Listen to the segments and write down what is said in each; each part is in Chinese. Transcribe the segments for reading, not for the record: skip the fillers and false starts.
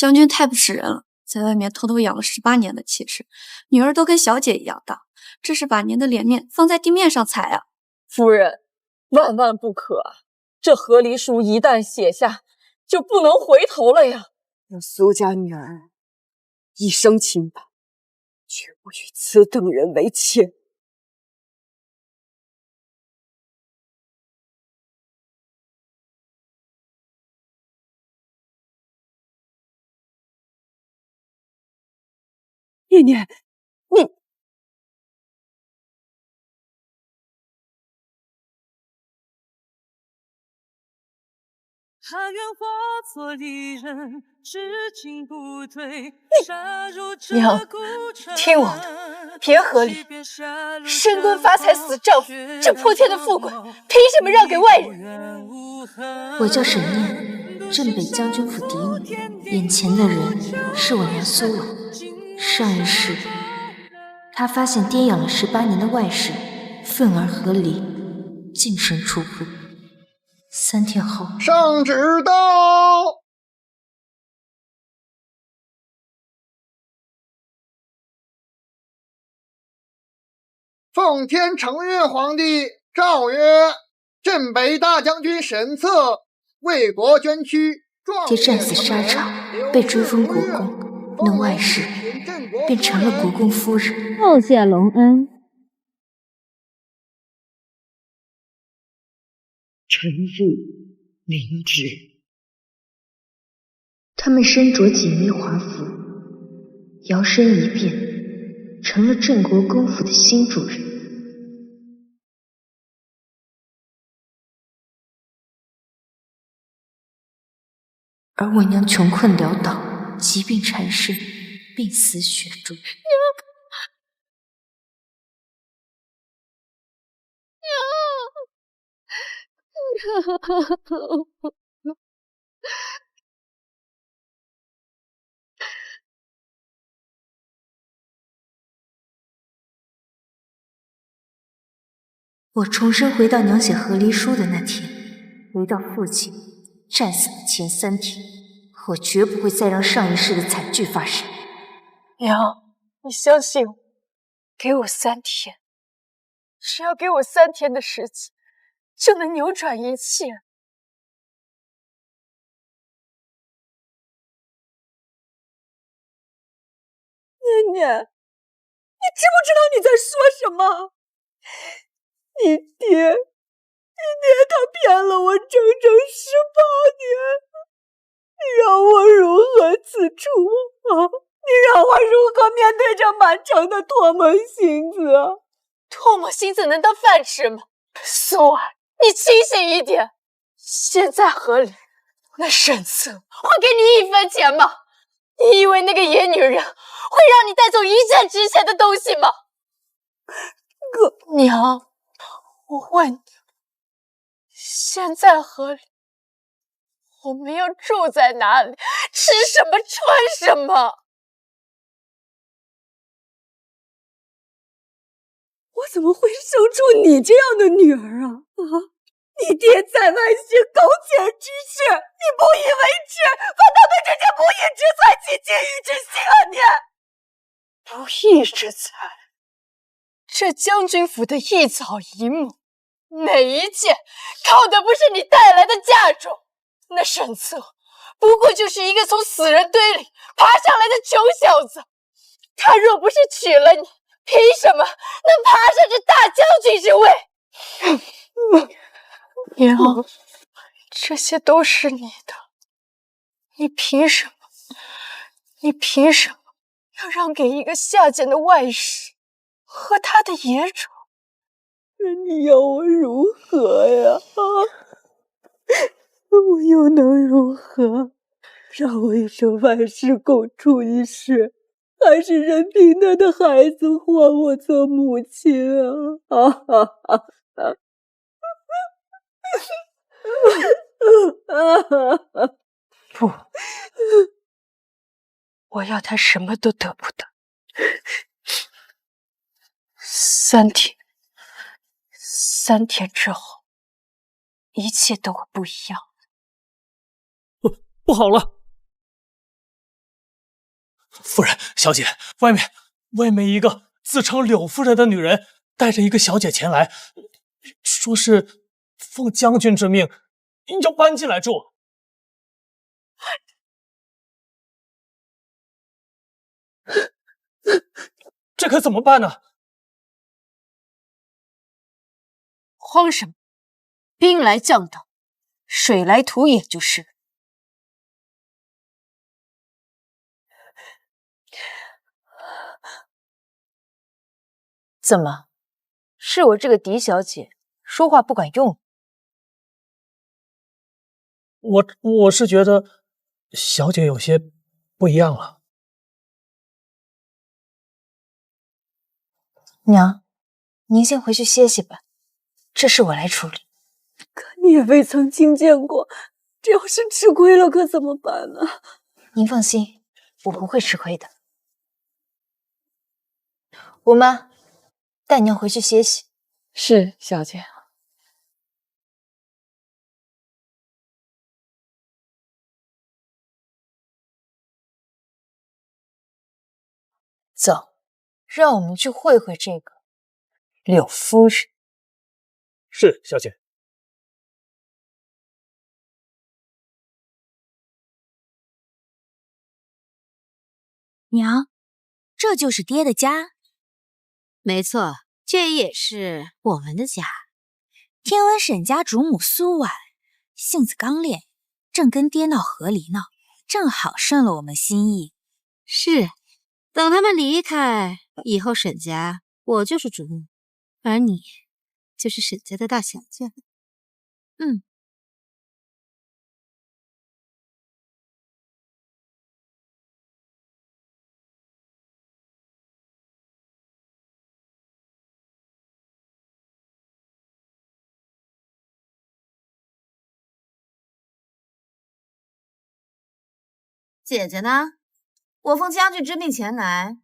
将军太不识人了，在外面偷偷养了18年的妾室，女儿都跟小姐一样大，这是把您的脸面放在地面上踩啊！夫人，万万不可啊！这和离书一旦写下，就不能回头了呀！让苏家女儿一生清白，绝不与此等人为妾。念念，你他愿化作利刃，至今不退。娘，听我的，别和离。深闺发财死丈夫，这破天的富贵，凭什么让给外人？我叫沈念，镇北将军府嫡女。眼前的人是我娘苏婉。上一世，她发现爹养了18年的外室，愤而和离，净身出户。3天后，圣旨到。奉天承运皇帝诏曰：镇北大将军沈策为国捐躯，爹战死沙场，被追封国公。那外室便成了国公夫人。叩谢隆恩。臣父明旨。他们身着锦衣华服，摇身一变，成了镇国公府的新主人。而我娘穷困潦倒，疾病缠身，病死雪中。我重生回到娘写和离书的那天，回到父亲战死的前3天，我绝不会再让上一世的惨剧发生。娘，你相信我，给我3天，只要给我3天的时间，就能扭转一切。念念，你知不知道你在说什么？你爹他骗了我整整18年，你让我如何自处啊？你让我如何面对这满城的唾沫星子？唾沫星子能当饭吃吗？苏儿，你清醒一点！现在和离，那沈策会给你1分钱吗？你以为那个野女人会让你带走一切值钱的东西吗？娘，我问你，现在和离，我们要住在哪里？吃什么？穿什么？我怎么会生出你这样的女儿啊？你爹在外行苟且之事，你不以为耻，反倒对这件不义之财起觊觎之心啊！你不义之财，这将军府的一草一木，每一件靠的不是你带来的嫁妆。那沈策不过就是一个从死人堆里爬上来的穷小子，他若不是娶了你，凭什么能爬上这大将军之位？娘，这些都是你的，你凭什么要让给一个下贱的外室和他的野种？你要我如何呀？我又能如何？让我一生外室共处一室，还是任凭他的孩子唤我做母亲啊！不，我要他什么都得不得。3天之后，一切都会不一样。不好了！夫人，小姐，外面一个自称柳夫人的女人带着一个小姐前来，说是奉将军之命要搬进来住。这可怎么办呢？慌什么？兵来将挡，水来土掩就是了。怎么，是我这个嫡小姐说话不管用？我是觉得小姐有些不一样了。娘，您先回去歇息吧，这事我来处理。可你也未曾亲见过，这要是吃亏了可怎么办呢？您放心，我不会吃亏的。五妈，带娘回去歇息。是，小姐。走，让我们去会会这个柳夫人。是，小姐。娘，这就是爹的家。没错，这也是我们的家。听闻沈家主母苏婉性子刚烈，正跟爹闹和离呢，正好顺了我们心意。是，等他们离开以后，沈家我就是主母，而你就是沈家的大小姐。姐姐呢？我奉将军之命前来，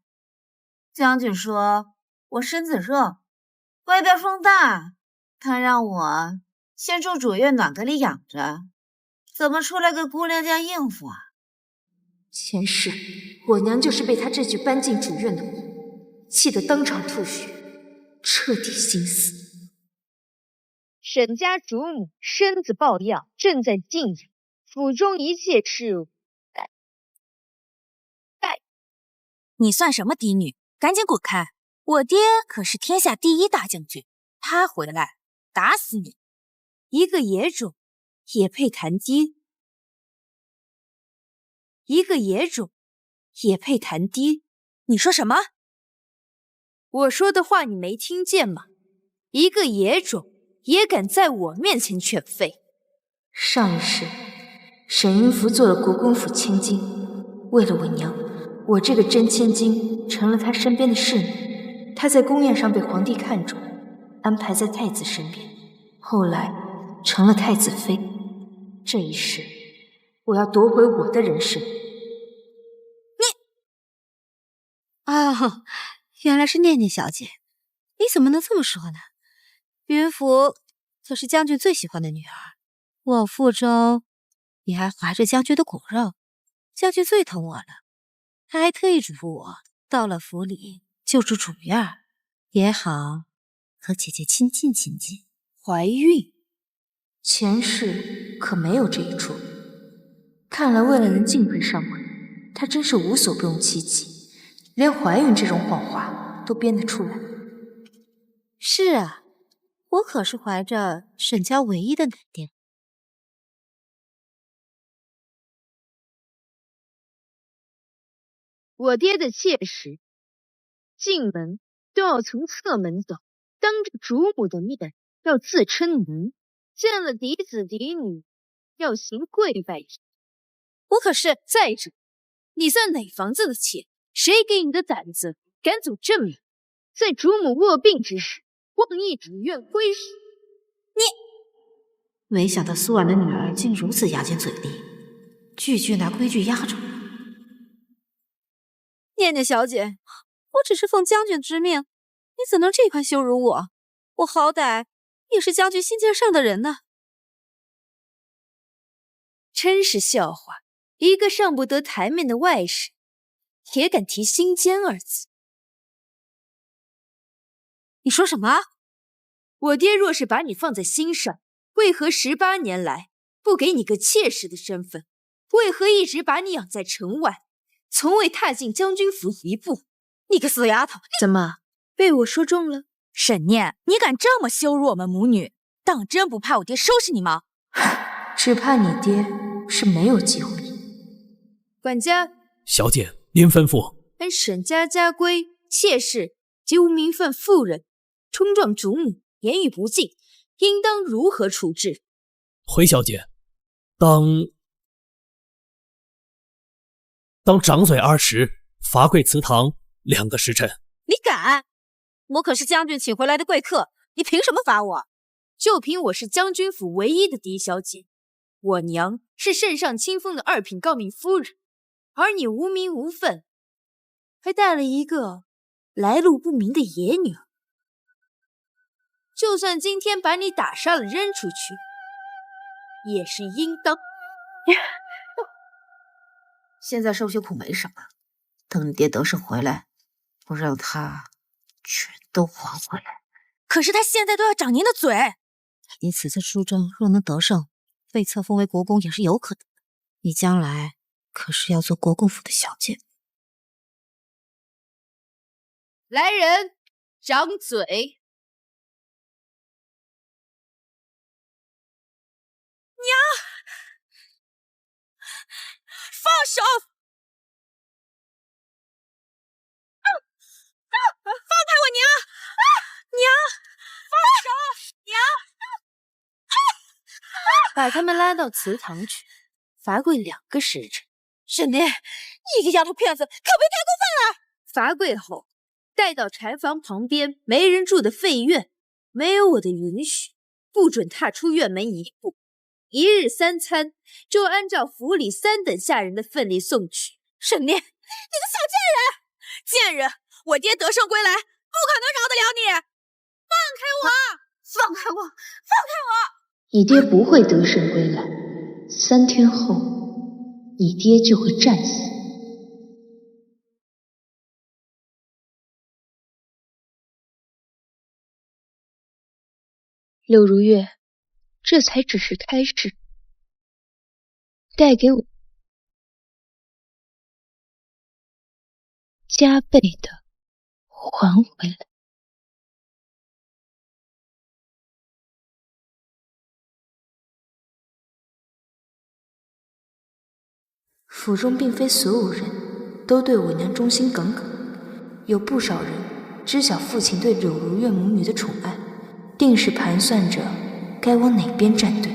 将军说我身子热，外边风大，他让我先住主院暖阁里养着，怎么出来个姑娘家应付啊？前世我娘就是被他这句搬进主院的话，气得当场吐血，彻底心死。沈家主母身子抱恙，正在静养，府中一切事务你算什么嫡女？赶紧滚开！我爹可是天下第一大将军，他回来打死你！一个野种也配谈爹？一个野种也配谈爹？你说什么？我说的话你没听见吗？一个野种也敢在我面前犬吠？上一世，沈云福做了国公府千金，为了我娘，我这个真千金成了他身边的侍女。他在宫宴上被皇帝看中，安排在太子身边，后来成了太子妃。这一世，我要夺回我的人生。啊，原来是念念小姐，你怎么能这么说呢？云福可是将军最喜欢的女儿，我腹中你还怀着将军的骨肉，将军最疼我了。他还特意嘱咐我，到了府里就住主院，也好和姐姐亲近亲近。怀孕，前世可没有这一出。看来为了能敬妃上位，他真是无所不用其极，连怀孕这种谎话都编得出来。是啊，我可是怀着沈家唯一的男丁。我爹的妾室进门都要从侧门走，当着主母的面要自称奴，见了嫡子嫡女要行跪拜。我可是再者，你算哪房子的妾？谁给你的胆子敢走正门？在主母卧病之时，妄议主院规矩。没想到苏婉的女儿竟如此牙尖嘴利，句句拿规矩压着我。念念小姐，我只是奉将军之命，你怎能这般羞辱我？我好歹也是将军心尖上的人呢。真是笑话，一个上不得台面的外甥，也敢提心奸二字？你说什么？我爹若是把你放在心上，为何18年来不给你个妾室的身份？为何一直把你养在城外，从未踏进将军府一步？你个死丫头！怎么被我说中了？沈念，你敢这么羞辱我们母女，当真不怕我爹收拾你吗？只怕你爹是没有机会。管家，小姐，您吩咐。按沈家家规，妾室及无名分妇人冲撞主母，言语不敬，应当如何处置？回小姐，当掌嘴20，罚跪祠堂2个时辰。你敢？我可是将军请回来的贵客，你凭什么罚我？就凭我是将军府唯一的嫡小姐，我娘是圣上亲封的2品诰命夫人，而你无名无分，还带了一个来路不明的野女儿。就算今天把你打杀了扔出去，也是应当。现在受些苦没什么，等你爹得胜回来，我让他全都还回来。可是他现在都要长您的嘴。你此次出征若能得胜，被册封为国公也是有可能的。你将来可是要做国公府的小姐。来人，掌嘴！娘，放手！放开我，娘！娘，放手！娘！把他们拉到祠堂去，罚跪2个时辰。沈念，你个丫头片子，可别太过分了！罚跪后，带到柴房旁边没人住的废院，没有我的允许，不准踏出院门1步。1日3餐就按照府里3等下人的份例送去。沈念，你个小贱人！贱人！我爹得胜归来，不可能饶得了你！放开我！放开我！放开我！你爹不会得胜归来，3天后，你爹就会战死。柳如月，这才只是开始，带给我加倍的还回来。府中并非所有人都对我娘忠心耿耿，有不少人知晓父亲对柳如月母女的宠爱，定是盘算着该往哪边站队。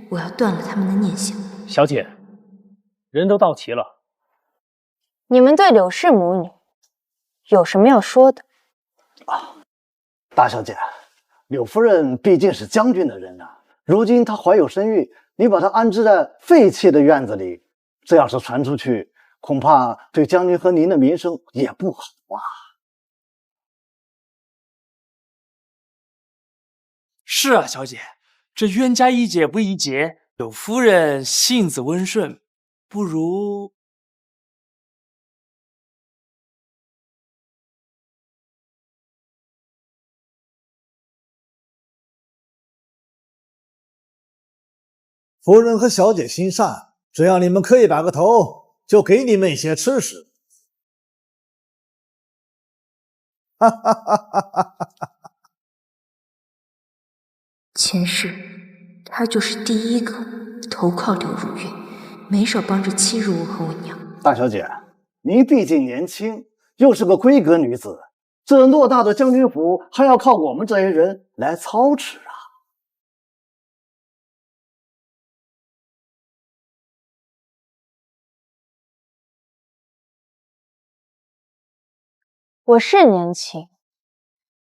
我要断了他们的念想。小姐，人都到齐了。你们对柳氏母女有什么要说的？大小姐，柳夫人毕竟是将军的人呐，如今她怀有身孕，你把她安置在废弃的院子里，这要是传出去，恐怕对将军和您的名声也不好啊。是啊，小姐，这冤家宜解不宜结，柳夫人性子温顺，不如……夫人和小姐心善，只要你们可以摆个头，就给你们一些吃食。哈哈哈哈哈哈！前世他就是第一个投靠柳如月，没少帮着欺辱我和我娘。大小姐，您毕竟年轻，又是个闺阁女子，这偌大的将军府还要靠我们这些人来操持啊。我是年轻，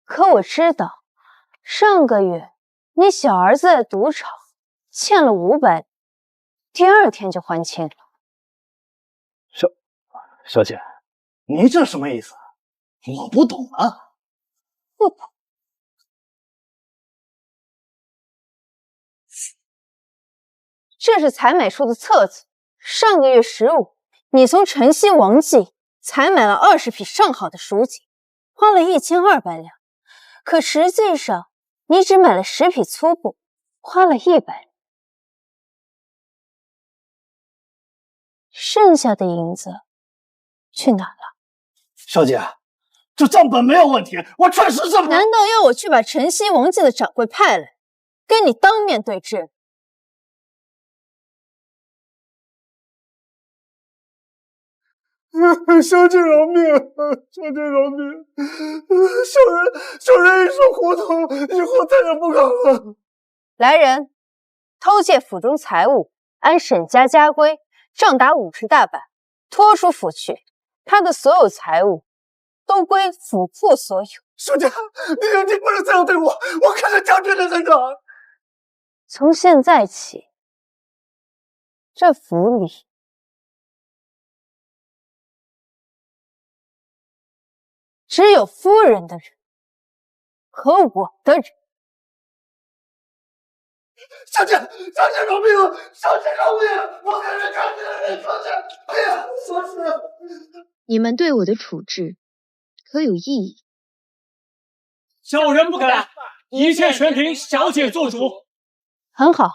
可我知道，上个月你小儿子在赌场欠了500，第2天就还清了。小姐，你这什么意思？我不懂啊。不懂。这是采买处的册子，上个月15，你从城西王记才买了20匹上好的蜀锦，花了1200两。可实际上，你只买了10匹粗布，花了100两。剩下的银子去哪了？小姐，这账本没有问题，我确实是……难道要我去把晨曦王记的掌柜派来，跟你当面对质？小姐饶命！小姐饶命！小人一时糊涂，以后再也不敢了。来人，偷窃府中财物，按沈家家规，杖打50大板，拖出府去。他的所有财物都归府库所有。小姐，你不能这样对我，我可是将军的人啊！从现在起，这府里只有夫人的人和我的人。小姐饶命啊！小姐饶命！我可是将军的人，小姐！哎呀，说是。你们对我的处置可有异议？小人不敢，一切全凭小姐做主。很好，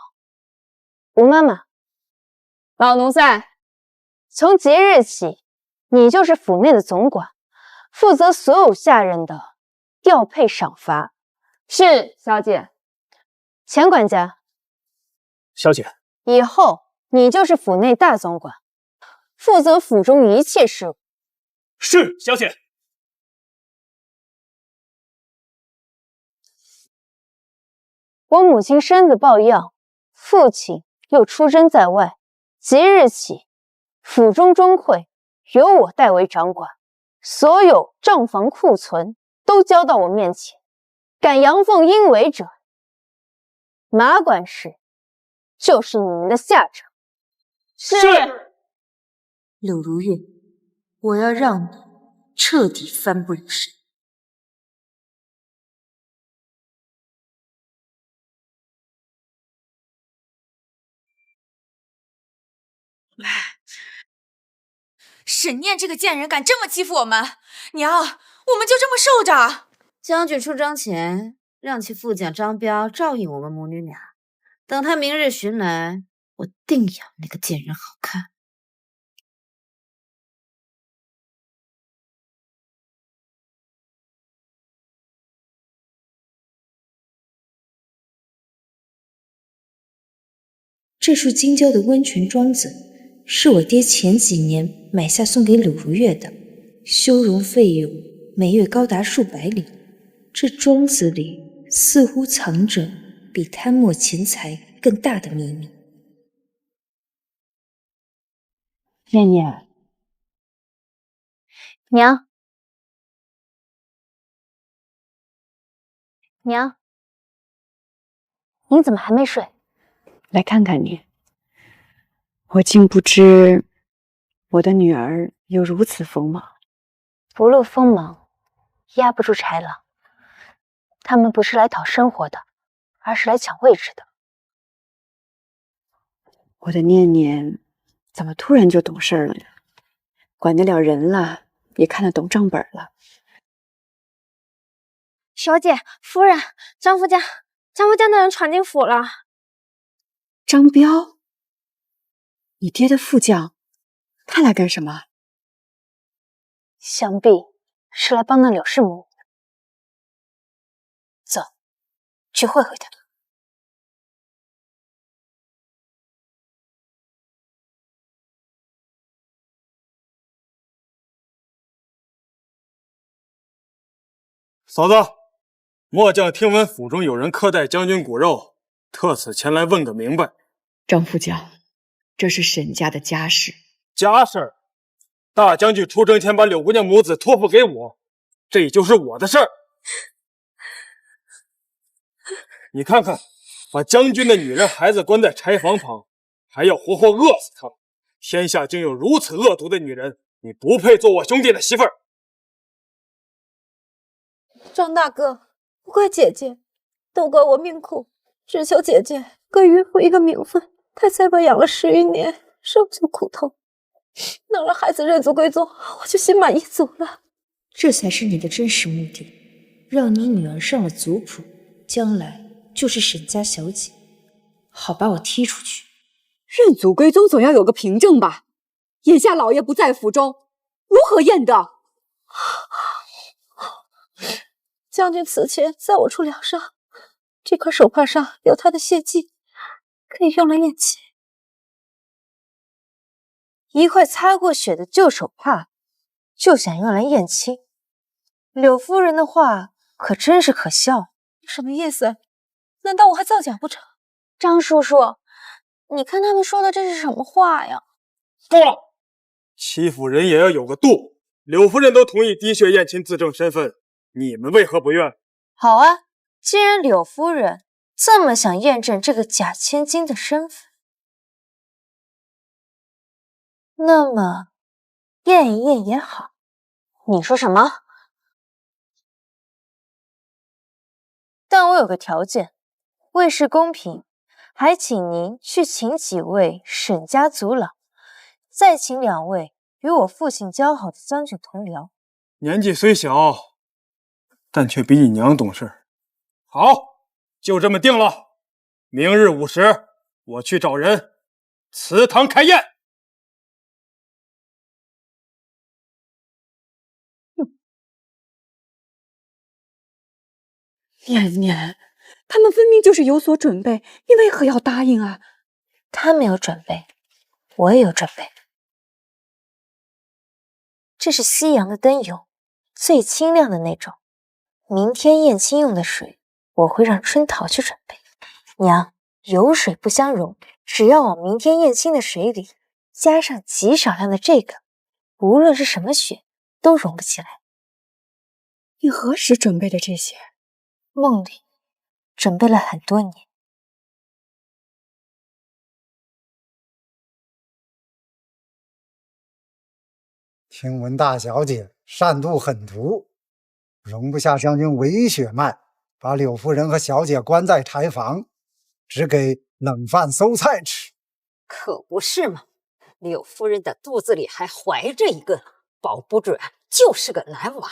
吴妈妈，老奴在。从即日起，你就是府内的总管，负责所有下人的调配赏罚。是，小姐。钱管家，小姐，以后你就是府内大总管，负责府中一切事务。是，小姐。我母亲身子抱恙，父亲又出征在外，即日起，府中中会由我代为掌管，所有账房库存都交到我面前，敢阳奉阴违者，马管事就是你们的下场。是。柳如月，我要让你彻底翻不了身。沈念这个贱人敢这么欺负我们，娘，我们就这么受着。将军出征前，让其副将张彪照应我们母女俩，等他明日寻来，我定养那个贱人好看。这束京郊的温泉庄子，是我爹前几年买下送给柳如月的，修容费用每月高达数百两。这庄子里似乎藏着比贪墨钱财更大的秘密。念念，娘，娘，你怎么还没睡？来看看你，我竟不知我的女儿有如此锋芒。不露锋芒，压不住豺狼。他们不是来讨生活的，而是来抢位置的。我的念念怎么突然就懂事了呢？管得了人了，也看得懂账本了。小姐，夫人，张夫家的人闯进府了。张彪，你爹的副将，他来干什么？想必是来帮那柳氏母女的。走，去会会他。嫂子，末将听闻府中有人苛待将军骨肉，特此前来问个明白。张副将，这是沈家的家事。家事？大将军出征前把柳姑娘母子托付给我，这也就是我的事儿。你看看，把将军的女人孩子关在柴房旁，还要活活饿死他们。天下竟有如此恶毒的女人，你不配做我兄弟的媳妇儿。张大哥，不怪姐姐，都怪我命苦，只求姐姐给岳父一个名分。他才把养了10余年，受尽苦头，能让孩子认祖归宗，我就心满意足了。这才是你的真实目的，让你女儿上了族谱，将来就是沈家小姐，好把我踢出去。认祖归宗总要有个凭证吧？眼下老爷不在府中，如何验证？将军此前在我处疗伤，这块手帕上有他的血迹，可以用来验亲。一块擦过血的旧手帕，就想用来验亲？柳夫人的话可真是可笑。什么意思？难道我还造假不成？张叔叔，你看他们说的这是什么话呀？够了！欺负人也要有个度。柳夫人都同意滴血验亲自证身份，你们为何不愿？好啊，既然柳夫人这么想验证这个假千金的身份，那么验一验也好。你说什么？但我有个条件，为是公平，还请您去请几位沈家族老，再请2位与我父亲交好的将军同僚。年纪虽小，但却比你娘懂事。好，就这么定了。明日午时，我去找人，祠堂开宴。念念，他们分明就是有所准备，你为何要答应啊？他们有准备，我也有准备。这是西洋的灯油，最清亮的那种。明天宴亲用的水，我会让春桃去准备。娘，油水不相容，只要往明天宴亲的水里加上极少量的这个，无论是什么血，都溶不起来。你何时准备的这些？梦里准备了很多年。听闻大小姐善妒狠毒，容不下将军韦血脉，把柳夫人和小姐关在柴房，只给冷饭馊菜吃。可不是嘛，柳夫人的肚子里还怀着一个，保不准就是个男娃，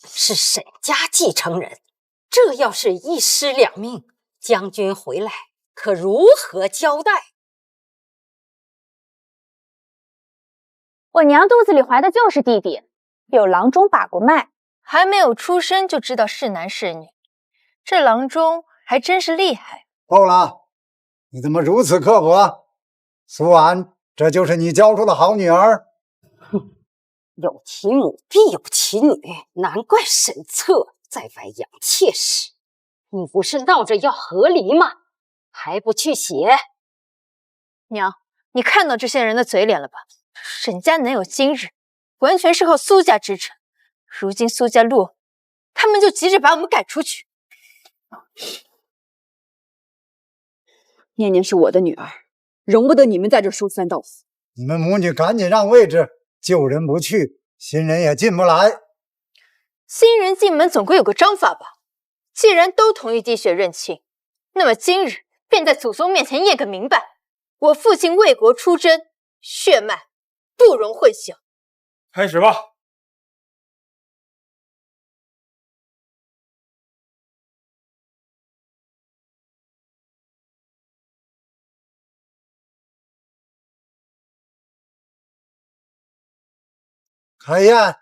是沈家继承人。这要是一尸两命，将军回来可如何交代？我娘肚子里怀的就是弟弟，有郎中把过脉，还没有出生就知道是男是女，这郎中还真是厉害。够了，你怎么如此刻薄？苏婉，这就是你教出的好女儿？哼，有其母必有其女，难怪沈策在外养妾室。你不是闹着要和离吗？还不去写？娘，你看到这些人的嘴脸了吧？沈家能有今日，完全是靠苏家支撑。如今苏家落，他们就急着把我们赶出去。念念是我的女儿，容不得你们在这说三道四。你们母女赶紧让位置，旧人不去，新人也进不来。新人进门总归有个章法吧？既然都同意滴血认亲，那么今日便在祖宗面前验个明白。我父亲为国出征，血脉不容混淆。开始吧。开宴。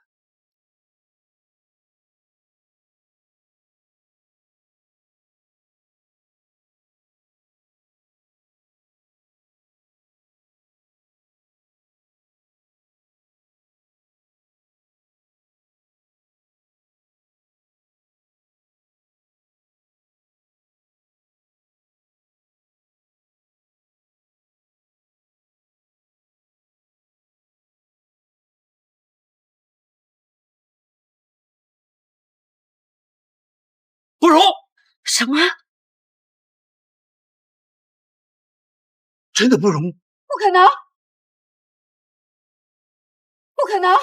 不容！什么？真的不容？不可能！不可能！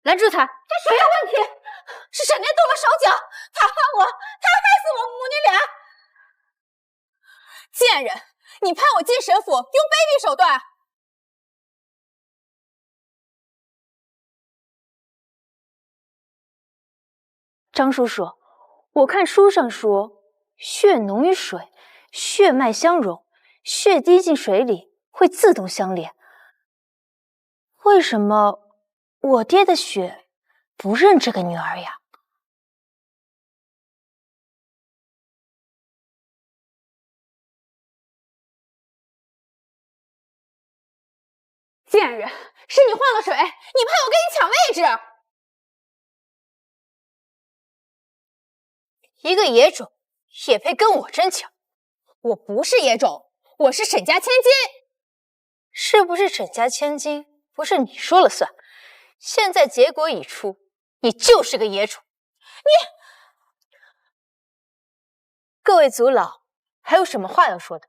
拦住他！这谁有问题？是沈念动了手脚，他害我，他害死我母女俩！贱人，你判我进沈府用卑鄙手段！张叔叔，我看书上说，血浓于水，血脉相融，血滴进水里会自动相连。为什么我爹的血不认这个女儿呀？贱人，是你换了水，你怕我跟你抢位置？一个野种也配跟我争抢？我不是野种，我是沈家千金。是不是沈家千金不是你说了算？现在结果已出，你就是个野种。各位族老，还有什么话要说的？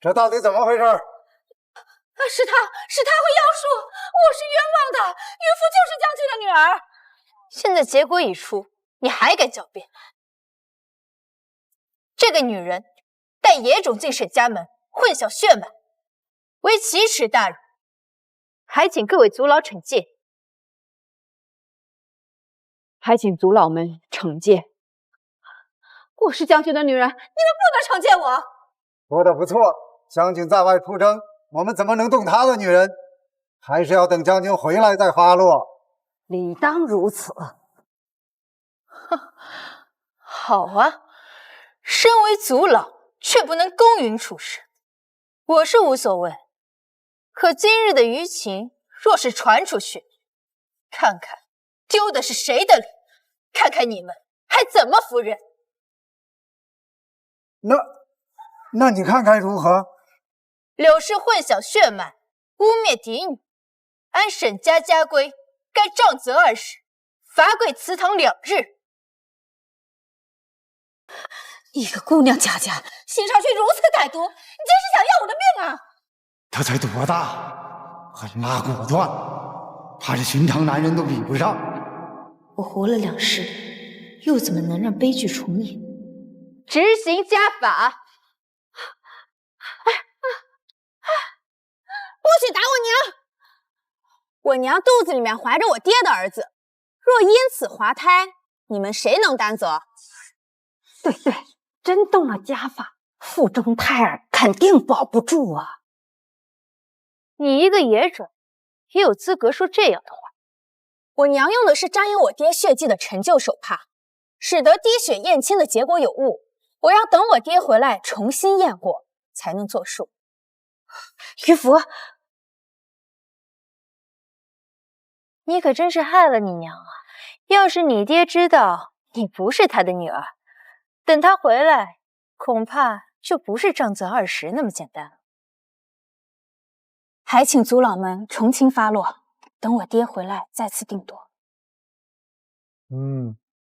这到底怎么回事？是他会妖术，我是冤枉的，渔夫就是将军的女儿。现在结果已出，你还敢狡辩？这个女人带野种进沈家门，混淆血脉，为奇耻大辱，还请各位族老惩戒。还请族老们惩戒。我是将军的女人，你们不能惩戒我。说的不错，将军在外出征，我们怎么能动他的女人？还是要等将军回来再发落。理当如此。好啊，身为族老，却不能公允处事。我是无所谓，可今日的舆情若是传出去，看看丢的是谁的脸，看看你们还怎么服人。那你看看如何？柳氏混淆血脉，污蔑嫡女，按沈家家规，该杖责20时，罚跪祠堂2日。一个姑娘家家，心上却如此歹毒，你真是想要我的命啊！他才多大，狠辣果断，怕是寻常男人都比不上。我活了2世，又怎么能让悲剧重演？执行家法！不许打我娘！我娘肚子里面怀着我爹的儿子，若因此滑胎，你们谁能担责？对，真动了家法，腹中胎儿肯定保不住啊！你一个野种，也有资格说这样的话？我娘用的是沾有我爹血迹的陈旧手帕，使得滴血验亲的结果有误。我要等我爹回来重新验过，才能作数。渔夫，你可真是害了你娘啊！要是你爹知道你不是他的女儿，等他回来，恐怕就不是杖责20时那么简单了。还请族老们重新发落，等我爹回来再次定夺。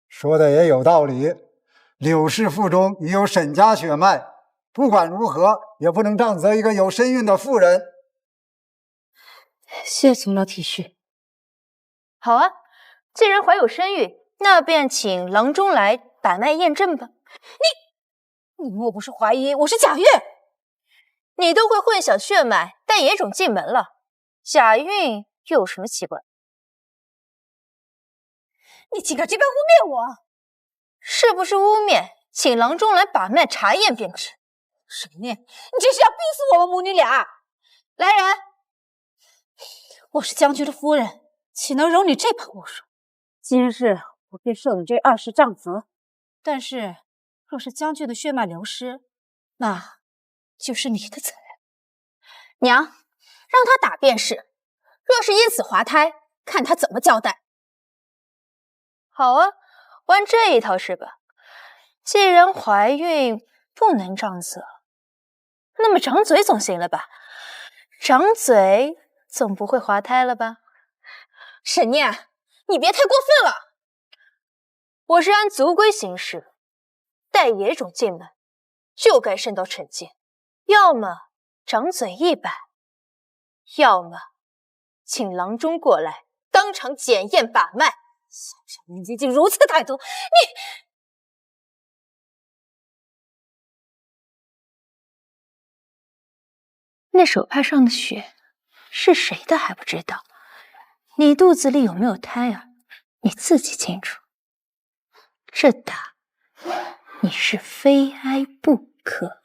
说的也有道理。柳氏腹中已有沈家血脉，不管如何也不能杖责一个有身孕的妇人。谢族老体恤。好啊，既然怀有身孕，那便请郎中来把脉验证吧。你莫不是怀疑我是假孕？你都会混淆血脉，带野种进门了，假孕又有什么奇怪？你竟敢这般污蔑我！是不是污蔑？请郎中来把脉查验便知。沈念，你这是要逼死我们母女俩！来人！我是将军的夫人，岂能容你这般侮辱？今日我便受你这20杖责。但是，若是将军的血脉流失，那就是你的责任。娘，让他打便是。若是因此滑胎，看他怎么交代。好啊，玩这一套是吧？既然怀孕不能张嘴，那么长嘴总行了吧？长嘴总不会滑胎了吧？沈念，你别太过分了。我是按族规行事，带野种进门就该受到惩戒，要么长嘴100，要么请郎中过来当场检验把脉。小小年纪竟如此歹毒，那手帕上的血是谁的还不知道？你肚子里有没有胎儿？你自己清楚。这打你是非挨不可。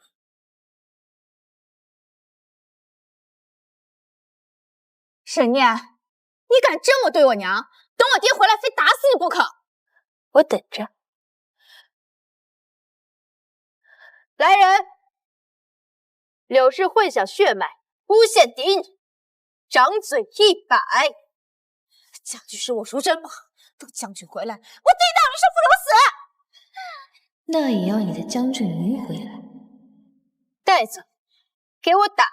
沈念，你敢这么对我娘？等我爹回来，非打死你不可！我等着。来人！柳氏混淆血脉，诬陷嫡女，掌嘴100。将军是我淑珍吗？等将军回来，我爹当然是不如死。那也要你的将军您回来。带走，给我打！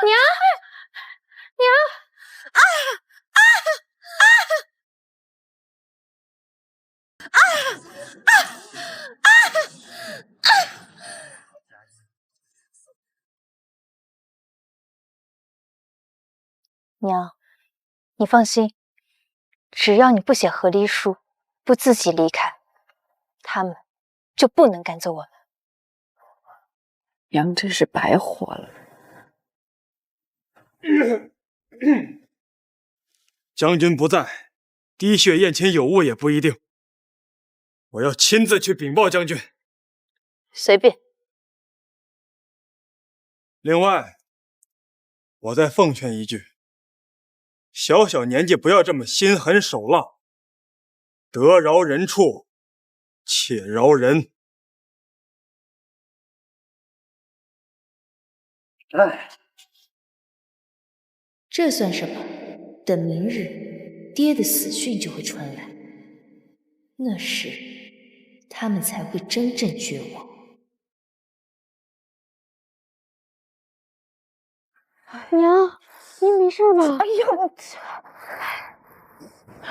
娘，娘，啊啊啊啊啊啊！娘，你放心，只要你不写和离书，不自己离开，他们就不能赶走我们。娘真是白活了。将军不在，滴血宴前有误也不一定。我要亲自去禀报将军。随便。另外，我再奉劝一句：小小年纪不要这么心狠手辣，得饶人处且饶人。哎，这算什么？等明日爹的死讯就会传来，那时他们才会真正绝望。娘，你没事吧？哎呦，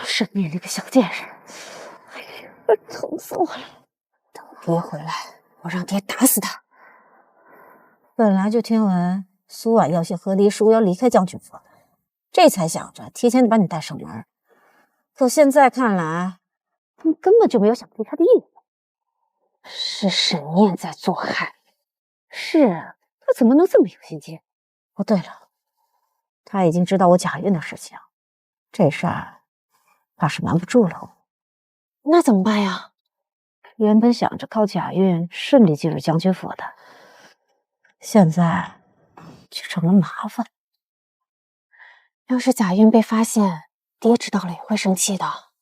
沈念那个小贱人，哎呀，疼死我了！等爹回来，我让爹打死他。本来就听闻苏婉要写和离书，要离开将军府的，这才想着提前把你带上门。可现在看来，他们根本就没有想离开的意思。是沈念在做害。是啊，他怎么能这么有心机？哦，对了，他已经知道我假孕的事情，这事儿怕是瞒不住了。那怎么办呀？原本想着靠假孕顺利进入将军府的，现在却成了麻烦。要是假孕被发现，爹知道了也会生气的。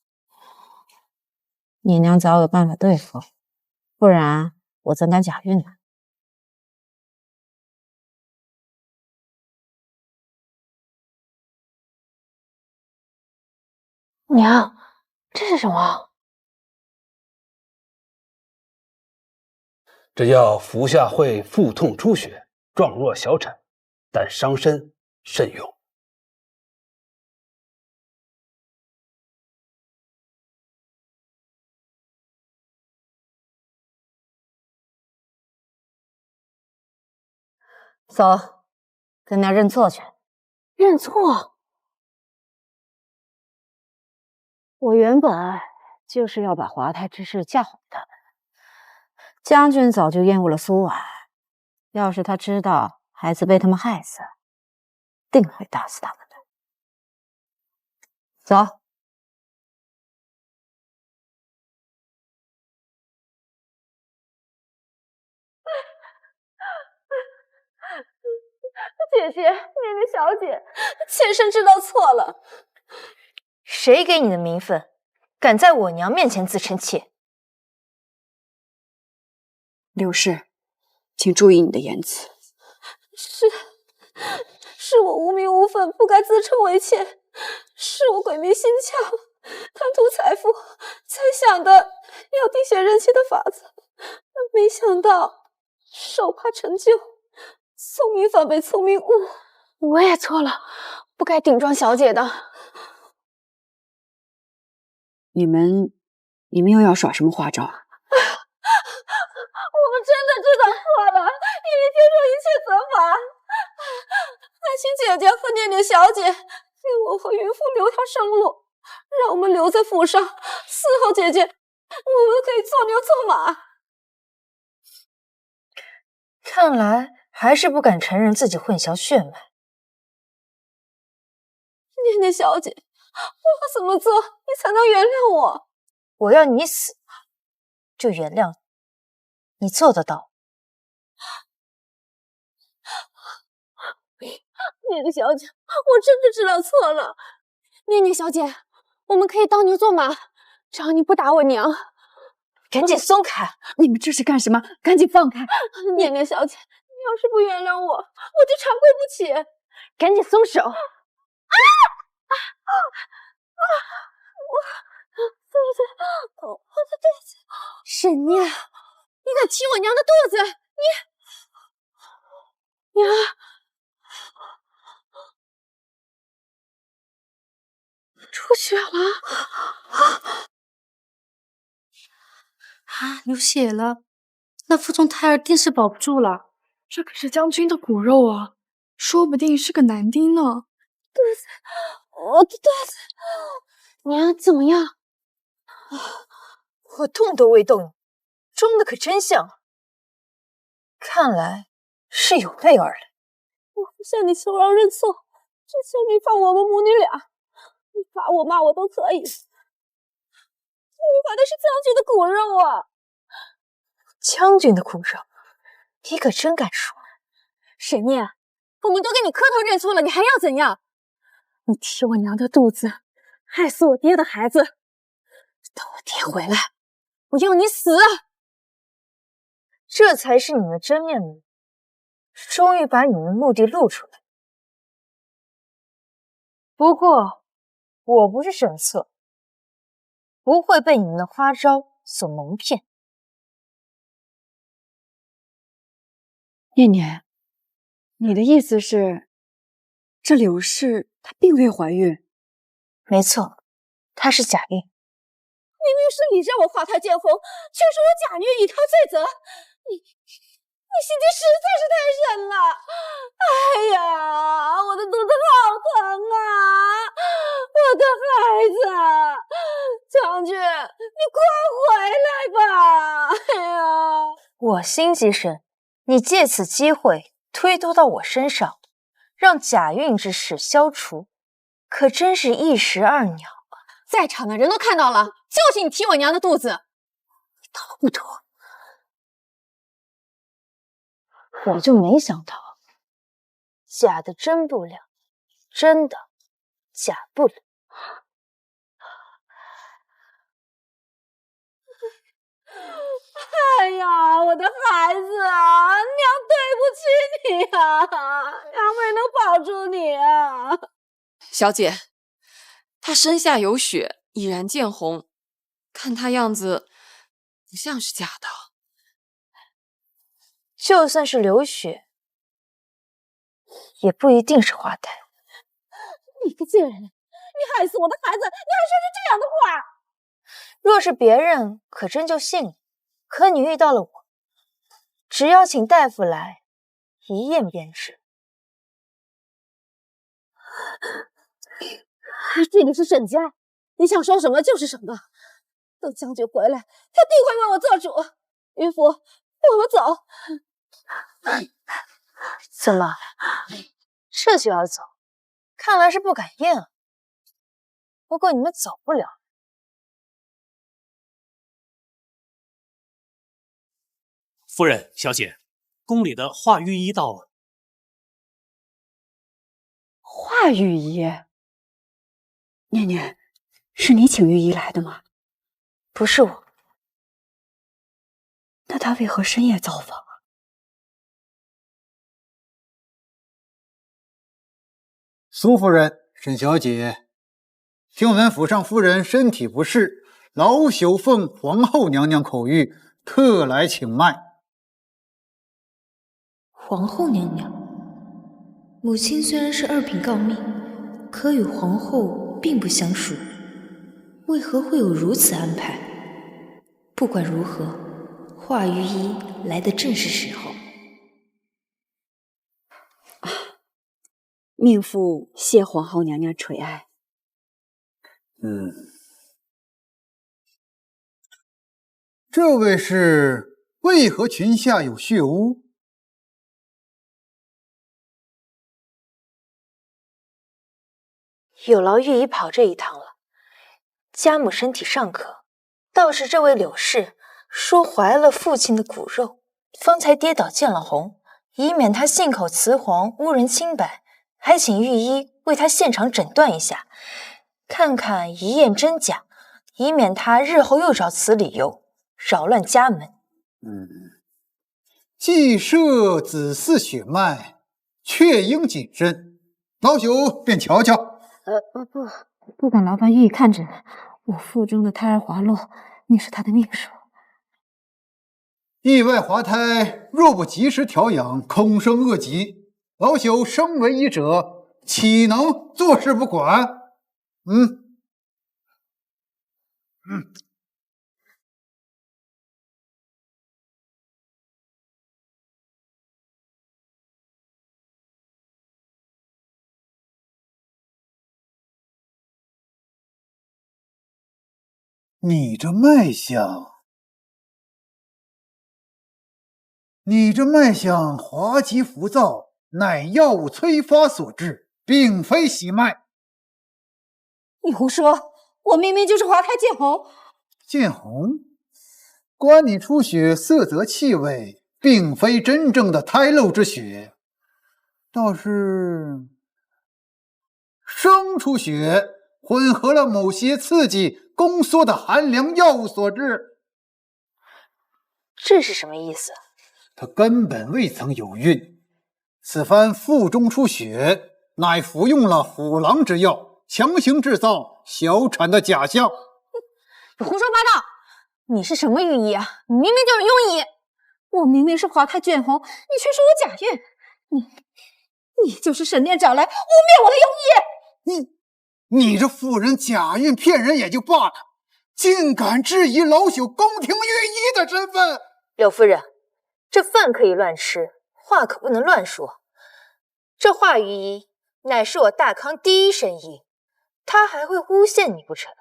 你娘早有办法对付，不然我怎敢假孕呢？娘，这是什么？这叫服下会腹痛出血，状若小产，但伤身，慎用。走，跟娘认错去。认错？我原本就是要把华太之事嫁祸他们。将军早就厌恶了苏婉，要是他知道孩子被他们害死，定会打死他们的。走。姐姐，念念小姐，妾身知道错了。谁给你的名分，敢在我娘面前自称妾？柳氏，请注意你的言辞。是我无名无分，不该自称为妾，是我鬼迷心窍，贪图财富，才想的要滴血认亲的法子，没想到手帕成就，聪明反被聪明误。我也错了，不该顶撞小姐的。你们又要耍什么花招？我们真的知道错了，已经接受一切责罚。还请姐姐和念念小姐令我和云父留条生路，让我们留在府上，伺候姐姐，我们可以做牛做马。看来还是不敢承认自己混淆血脉。念念小姐，我怎么做你才能原谅我？我要你死，就原谅你，你做得到？念念小姐，我真的知道错了。念念小姐，我们可以当牛做马，只要你不打我娘。赶紧松开！你们这是干什么？赶紧放开！念念小姐，你要是不原谅我，我就长跪不起。赶紧松手！我的肚子！沈念，你敢踢我娘的肚子？你娘！出血了！啊，流血了！那腹中胎儿定是保不住了。这可是将军的骨肉啊，说不定是个男丁呢。肚子，我的肚子！娘，怎么样？我动都未动，装的可真像。看来是有备而来。我向你求饶认错，只求你放我们母女俩。你罚我骂我都可以。我罚的是将军的骨肉啊！将军的骨肉，你可真敢说！沈念，我们都给你磕头认错了，你还要怎样？你踢我娘的肚子，害死我爹的孩子。等我爹回来，我要你死！这才是你们的真面目，终于把你们的目的露出来。不过，我不是神策，不会被你们的花招所蒙骗。念念，你的意思是，这柳氏她并未怀孕？没错，她是假孕。明明是你让我花胎见红，却说我假虐以逃罪责。你心机实在是太深了！哎呀，我的肚子好疼啊！我的孩子，将军，你快回来吧！哎呀，我心机深，你借此机会推脱到我身上，让假孕之事消除，可真是一石二鸟。在场的人都看到了，就是你踢我娘的肚子，你逃不脱。我就没想到，假的真不了，真的假不了。哎呀，我的孩子啊，娘对不起你啊，娘没能保住你啊。小姐，她身下有血，已然见红，看她样子不像是假的。就算是流血，也不一定是花胎。你个贱人，你害死我的孩子，你还说出这样的话！若是别人，可真就信了。可你遇到了我，只要请大夫来，一验便知。这里是沈家，你想说什么就是什么。等将军回来，他定会为我做主。渔夫，我们走。怎么，这就要走？看来是不敢验啊。不过你们走不了。夫人、小姐，宫里的华御医到了。华御医，念念，是你请御医来的吗？不是我。那他为何深夜造访啊？苏夫人、沈小姐，听闻府上夫人身体不适，老朽奉皇后娘娘口谕，特来请脉。皇后娘娘，母亲虽然是二品诰命，可与皇后并不相熟，为何会有如此安排？不管如何，华御医来的正是时候。命妇谢皇后娘娘垂爱。这位是为何裙下有血污？有劳御医跑这一趟了。家母身体尚可，倒是这位柳氏说怀了父亲的骨肉，方才跌倒见了红，以免他信口雌黄污人清白，还请御医为他现场诊断一下，看看一验真假，以免他日后又找此理由扰乱家门。既涉子嗣血脉，确应谨慎。老朽便瞧瞧。不敢劳烦御医看诊，我腹中的胎儿滑落，你是他的命数。意外滑胎，若不及时调养，恐生恶疾。老朽身为医者，岂能坐视不管？你这脉象滑稽浮躁，乃药物催发所致，并非喜脉。你胡说！我明明就是滑胎见红。见红，观你出血色泽气味，并非真正的胎漏之血，倒是生出血，混合了某些刺激宫缩的寒凉药物所致。这是什么意思？他根本未曾有孕，此番腹中出血，乃服用了虎狼之药，强行制造小产的假象。你胡说八道！你是什么御医啊？你明明就是庸医！我明明是滑胎见红，你却说我假孕！你就是沈殿找来污蔑我的庸医！你这妇人假孕骗人也就罢了，竟敢质疑老朽宫廷御医的身份！柳夫人，这饭可以乱吃，话可不能乱说。这华御医乃是我大康第一神医，他还会诬陷你不成？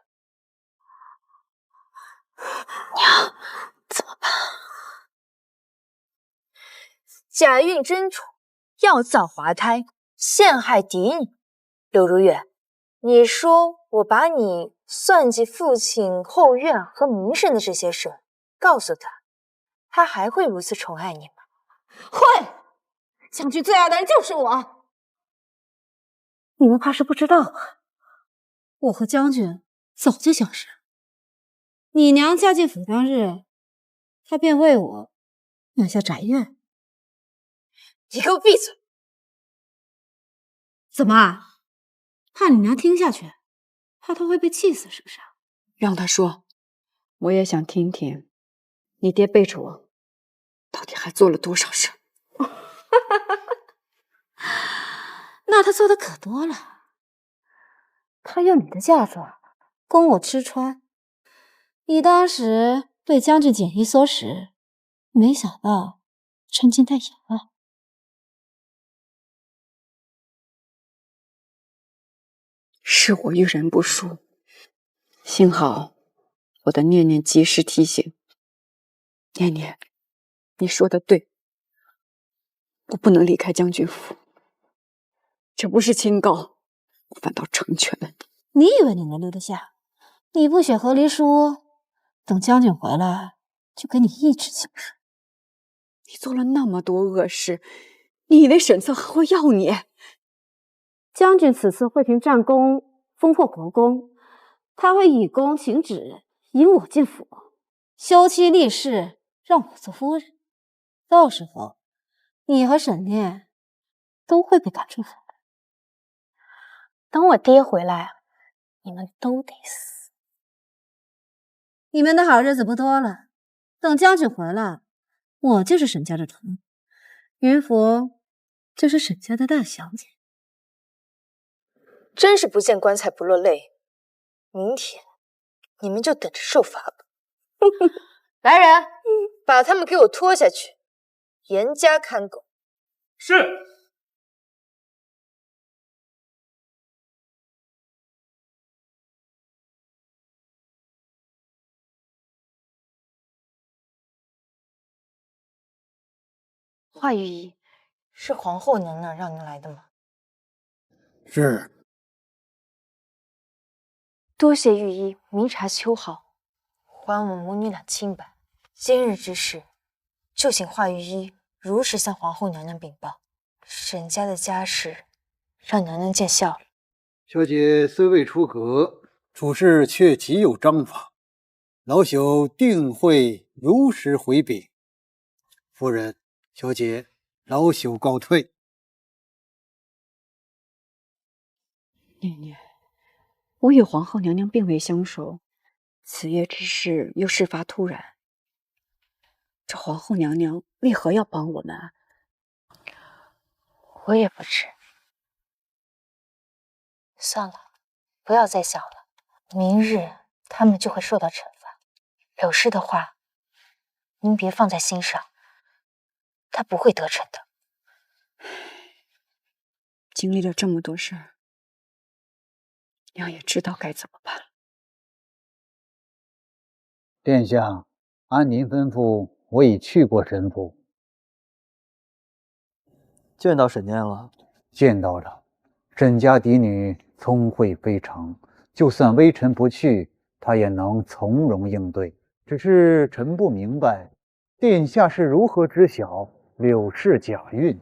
娘，怎么办？假孕真宠，药造滑胎，陷害嫡女。柳如月，你说我把你算计父亲后院和名声的这些事告诉他，他还会如此宠爱你吗？会，将军最爱的人就是我。你们怕是不知道吧？我和将军早就相识。你娘嫁进府当日，他便为我买下宅院。你给我闭嘴！怎么？怕你娘听下去，怕她会被气死是不是？让他说，我也想听听，你爹背着我，到底还做了多少事？那他做的可多了。他用你的嫁妆供我吃穿，你当时对将军检衣缩食，没想到穿金戴银了。是我遇人不淑，幸好我的念念及时提醒。念念，你说的对，我不能离开将军府，这不是清高，反倒成全了你。你以为你能留得下？你不写和离书，等将军回来就给你一纸情书。你做了那么多恶事，你以为沈策还会要你？将军此次会平战功，封破国公，他会以功请旨，引我进府，休妻立室，让我做夫人。到时候，你和沈炼都会被赶出府。等我爹回来，你们都得死。你们的好日子不多了，等将军回来，我就是沈家的头，云福就是沈家的大小姐。真是不见棺材不落泪，明天你们就等着受罚吧。来人，把他们给我拖下去，严加看管。是。华御医，是皇后娘娘让您来的吗？是。多谢御医明察秋毫，还我母女俩清白。今日之事，就请华御医如实向皇后娘娘禀报。沈家的家事，让娘娘见笑了。小姐虽未出阁，处事却极有章法，老朽定会如实回禀。夫人，小姐，老朽告退。念念，我与皇后娘娘并未相熟，此夜之事又事发突然，这皇后娘娘为何要帮我们啊？我也不知。算了，不要再想了。明日他们就会受到惩罚。柳氏的话，您别放在心上，他不会得逞的。经历了这么多事儿，娘也知道该怎么办了。殿下，按您吩咐，我已去过沈府。见到沈念了？见到了。沈家嫡女聪慧非常，就算微臣不去，她也能从容应对。只是臣不明白，殿下是如何知晓柳氏假孕？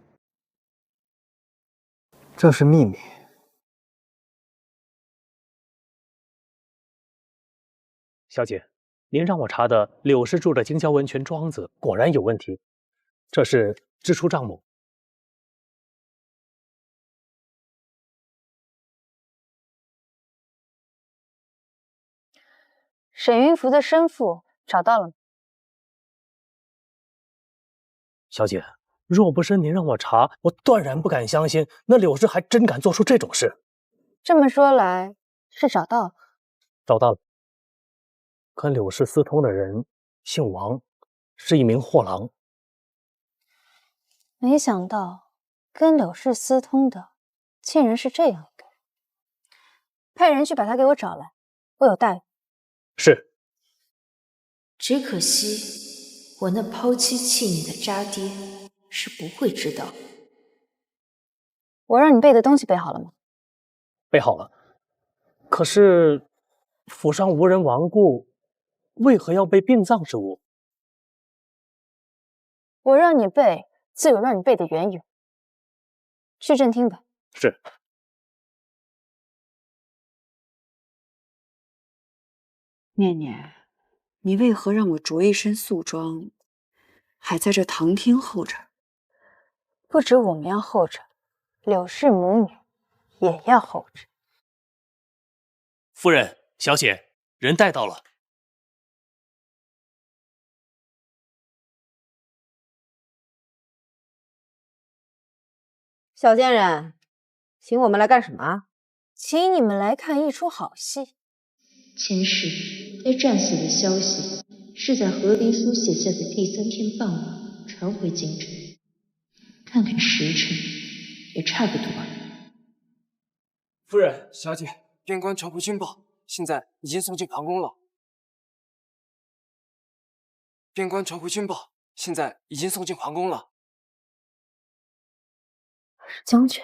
这是秘密。小姐，您让我查的柳氏住的京郊温泉庄子果然有问题，这是支出账目。沈云福的生父找到了吗？小姐，若不是您让我查，我断然不敢相信那柳氏还真敢做出这种事。这么说来，是找到了？找到了。跟柳氏私通的人姓王，是一名货郎。没想到跟柳氏私通的竟然是这样一个人。派人去把他给我找来，我有待遇。是。只可惜我那抛妻弃女的渣爹是不会知道。我让你备的东西备好了吗？备好了。可是府上无人亡故，为何要备殡葬之物？我让你备，自有让你备的缘由。去正厅吧。是。念念，你为何让我着一身素装，还在这堂厅候着？不止我们要候着，柳氏母女也要候着。夫人，小姐，人带到了。小贱人，请我们来干什么？请你们来看一出好戏。前世被战死的消息是在何灵苏写下的第3天傍晚传回京城，看看时辰也差不多了。夫人，小姐，边关传回军报，现在已经送进皇宫了。边关传回军报，现在已经送进皇宫了。是将军，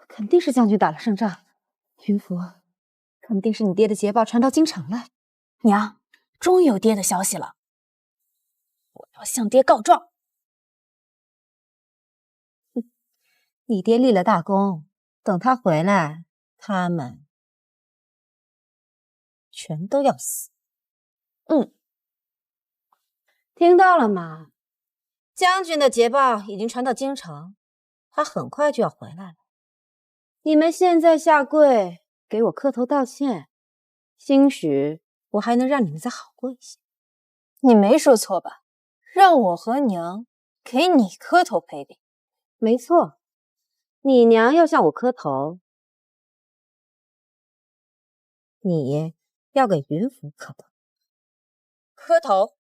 肯定是将军打了胜仗。云福，肯定是你爹的捷报传到京城了。娘，终于有爹的消息了，我要向爹告状。你爹立了大功，等他回来，他们全都要死。听到了吗？将军的捷报已经传到京城，他很快就要回来了。你们现在下跪给我磕头道歉，兴许我还能让你们再好过一些。你没说错吧？让我和娘给你磕头赔礼。没错，你娘要向我磕头，你要给云府磕头。磕头。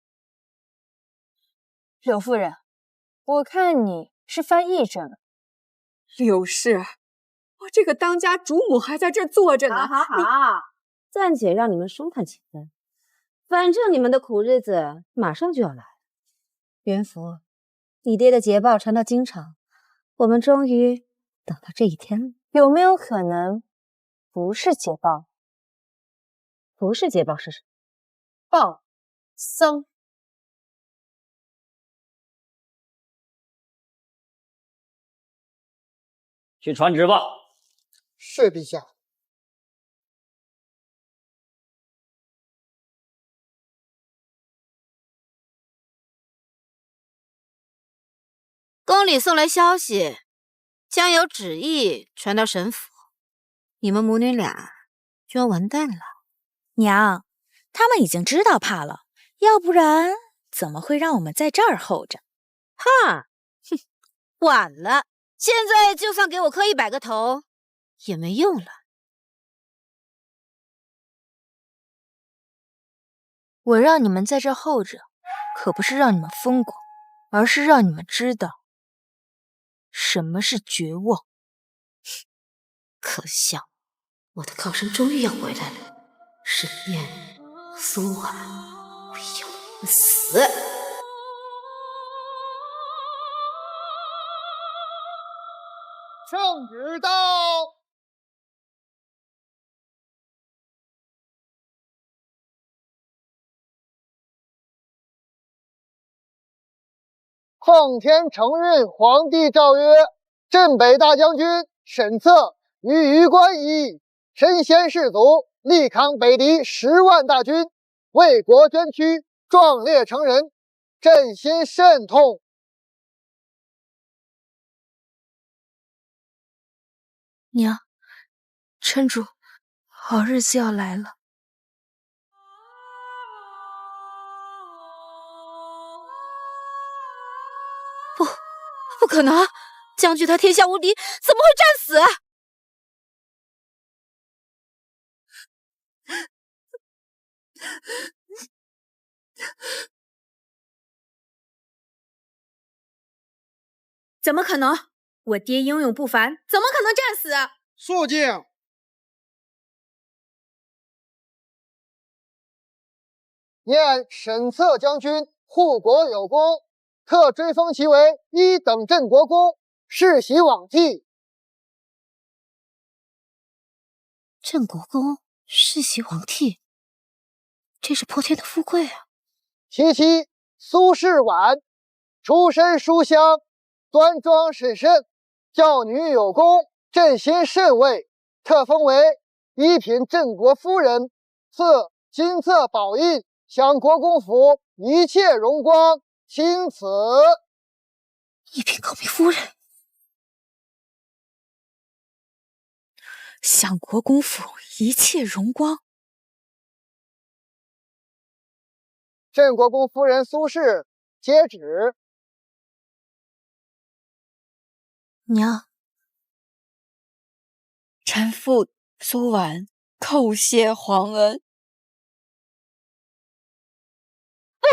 柳夫人，我看你是犯癔症了。柳氏，我这个当家主母还在这坐着呢。好，暂且让你们舒坦几分，反正你们的苦日子马上就要来了。云福，你爹的捷报传到京城，我们终于等到这一天了。有没有可能不是捷报？不是捷报是什么？报丧。去传旨吧。是陛下。宫里送来消息，将有旨意传到神府，你们母女俩就要完蛋了。娘，他们已经知道怕了，要不然怎么会让我们在这儿候着？哈，哼，晚了，现在就算给我磕100个头也没用了。我让你们在这候着，可不是让你们疯狂，而是让你们知道什么是绝望。可笑，我的靠山终于要回来了。沈念、苏婉，我要你们死！圣旨到。奉天承运皇帝诏曰：镇北大将军沈策于榆关一役，身先士卒，力抗北敌10万大军，为国捐躯，壮烈成人，朕心甚痛。娘，撑住，好日子要来了。不可能！将军他天下无敌，怎么会战死？怎么可能？我爹英勇不凡，怎么可能战死？肃静！念沈策将军护国有功，特追封其为1等镇国公，世袭罔替。镇国公世袭罔替，这是泼天的富贵啊！其妻苏氏婉，出身书香，端庄审慎，教女有功，朕心甚慰，特封为1品镇国夫人，赐金册宝印，享国公府一切荣光。钦此。1品高明夫人，享国公府一切荣光。镇国公夫人苏氏接旨。娘，臣妇苏婉叩谢皇恩。不，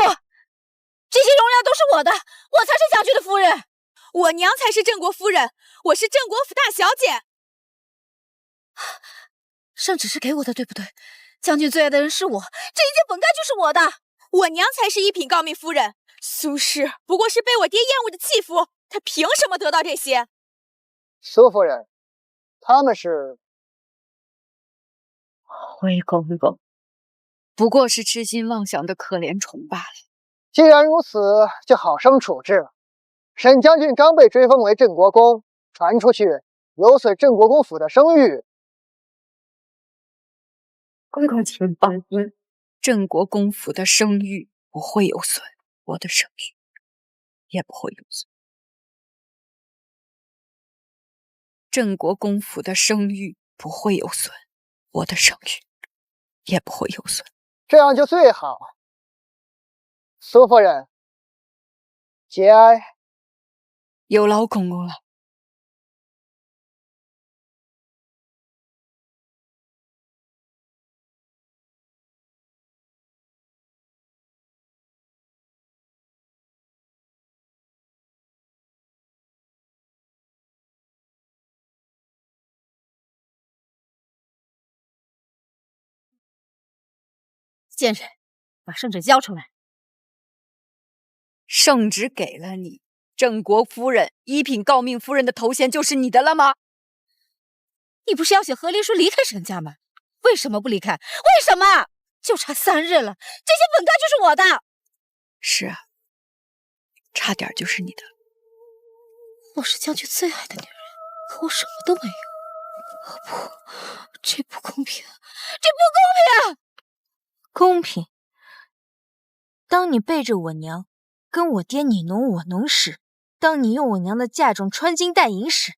这些荣耀都是我的，我才是将军的夫人，我娘才是镇国夫人，我是镇国府大小姐。圣旨是给我的，对不对？将军最爱的人是我，这一切本该就是我的。我娘才是1品诰命夫人，苏氏不过是被我爹厌恶的弃妇，她凭什么得到这些？苏夫人，他们是回公公，不过是痴心妄想的可怜虫罢了。既然如此，就好生处置了。沈将军刚被追封为镇国公，传出去有损镇国公府的声誉。公公请放心，镇国公府的声誉不会有损，我的声誉也不会有损。镇国公府的声誉不会有损，我的声誉也不会有损。这样就最好。苏夫人，节哀。有劳公公了。贱人，把圣旨交出来！圣旨给了你，镇国夫人1品诰命夫人的头衔就是你的了吗？你不是要写和离书离开沈家吗？为什么不离开？为什么？就差3日了，这些本该就是我的。是啊，差点就是你的。我是将军最爱的女人，可我什么都没有。不，这不公平，这不公平！公平？当你背着我娘，跟我爹你侬我侬时，当你用我娘的嫁妆穿金戴银时，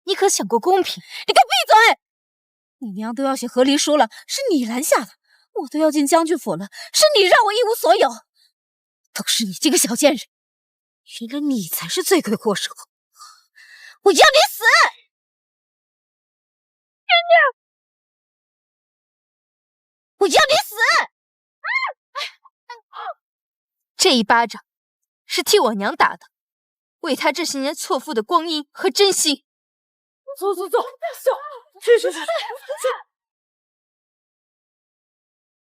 你可想过公平？你给我闭嘴！你娘都要写和离书了，是你拦下的；我都要进将军府了，是你让我一无所有。都是你这个小贱人！原来你才是罪魁祸首！我要你死！我要你死！这一巴掌是替我娘打的，为她这些年错付的光阴和真心。走，去！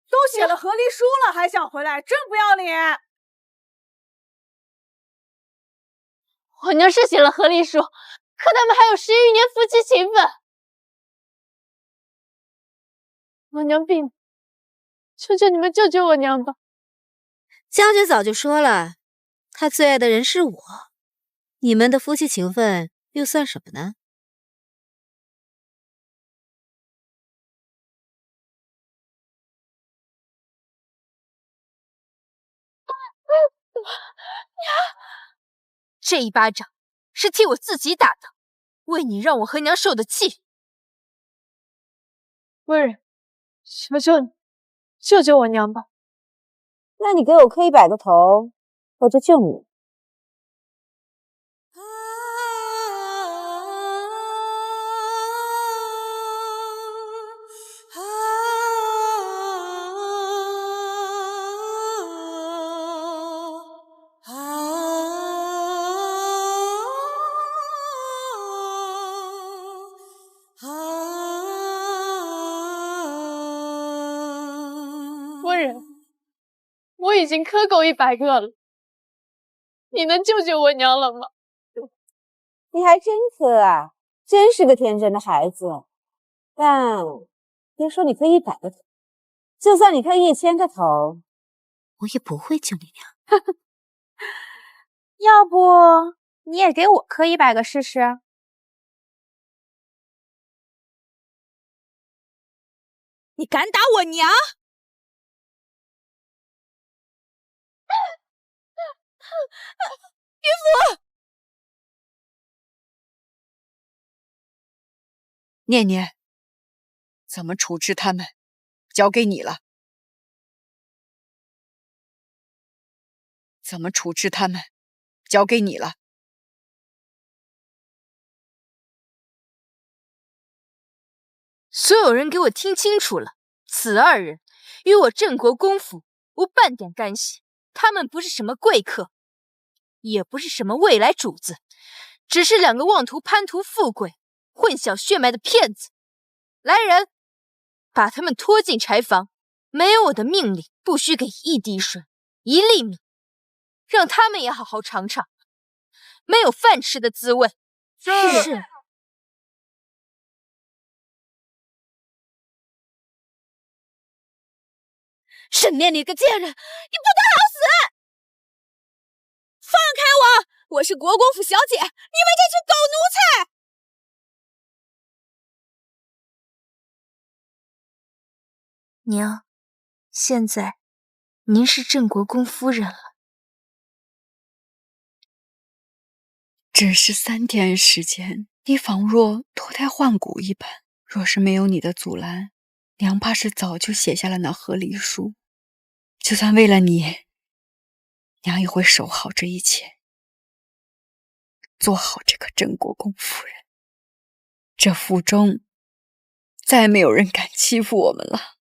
都写了和离书了，还想回来，真不要脸！我娘是写了和离书，可他们还有11余年夫妻情分。我娘病了，求求你们救救我娘吧！将军早就说了，他最爱的人是我，你们的夫妻情分又算什么呢？这一巴掌是替我自己打的，为你让我和娘受的气。温人，求求你，救救我娘吧！那你给我磕100个头，我就救你。温人，我已经磕够100个了，你能救救我娘了吗？你还真磕啊，真是个天真的孩子。但别说你磕100个头，就算你磕1000个头，我也不会救你娘。要不你也给我磕100个试试？你敢打我娘？岳父，念念，怎么处置他们，交给你了。怎么处置他们，交给你了。所有人给我听清楚了，此2人与我郑国公府无半点干系，他们不是什么贵客，也不是什么未来主子，只是2个妄图攀图富贵、混淆血脉的骗子。来人，把他们拖进柴房，没有我的命令，不许给1滴水、1粒米，让他们也好好尝尝没有饭吃的滋味。是。沈念，你个贱人，你不得好死！放开我！我是国公府小姐，你们这群狗奴才！娘，现在您是郑国公夫人了。只是3天时间，你仿若脱胎换骨一般。若是没有你的阻拦，娘怕是早就写下了那和离书。就算为了你，娘也会守好这一切，做好这个郑国公夫人。这府中再没有人敢欺负我们了。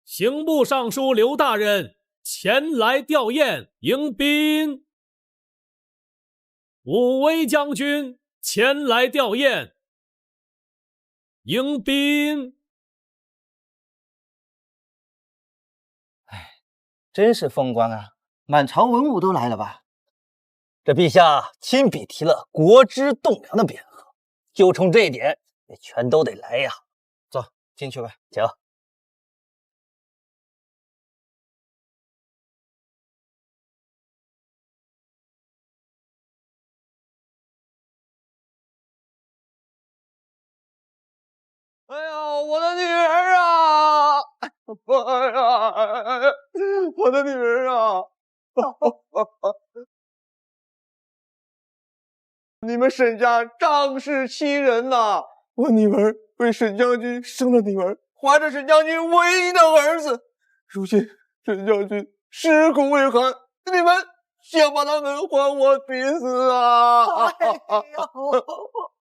刑部尚书刘大人前来吊唁迎宾。武威将军前来吊唁迎宾。真是风光啊！满朝文武都来了吧？这陛下亲笔提了国之栋梁的匾额，就冲这一点，也全都得来呀。走，进去吧，请。哎呦，我的女儿啊！妈呀，我的女儿啊！你们沈家仗势欺人呐！我女儿为沈将军生了女儿，怀着沈将军唯一的儿子，如今沈将军尸骨未寒，你们想把他们还我逼死啊！哎呦，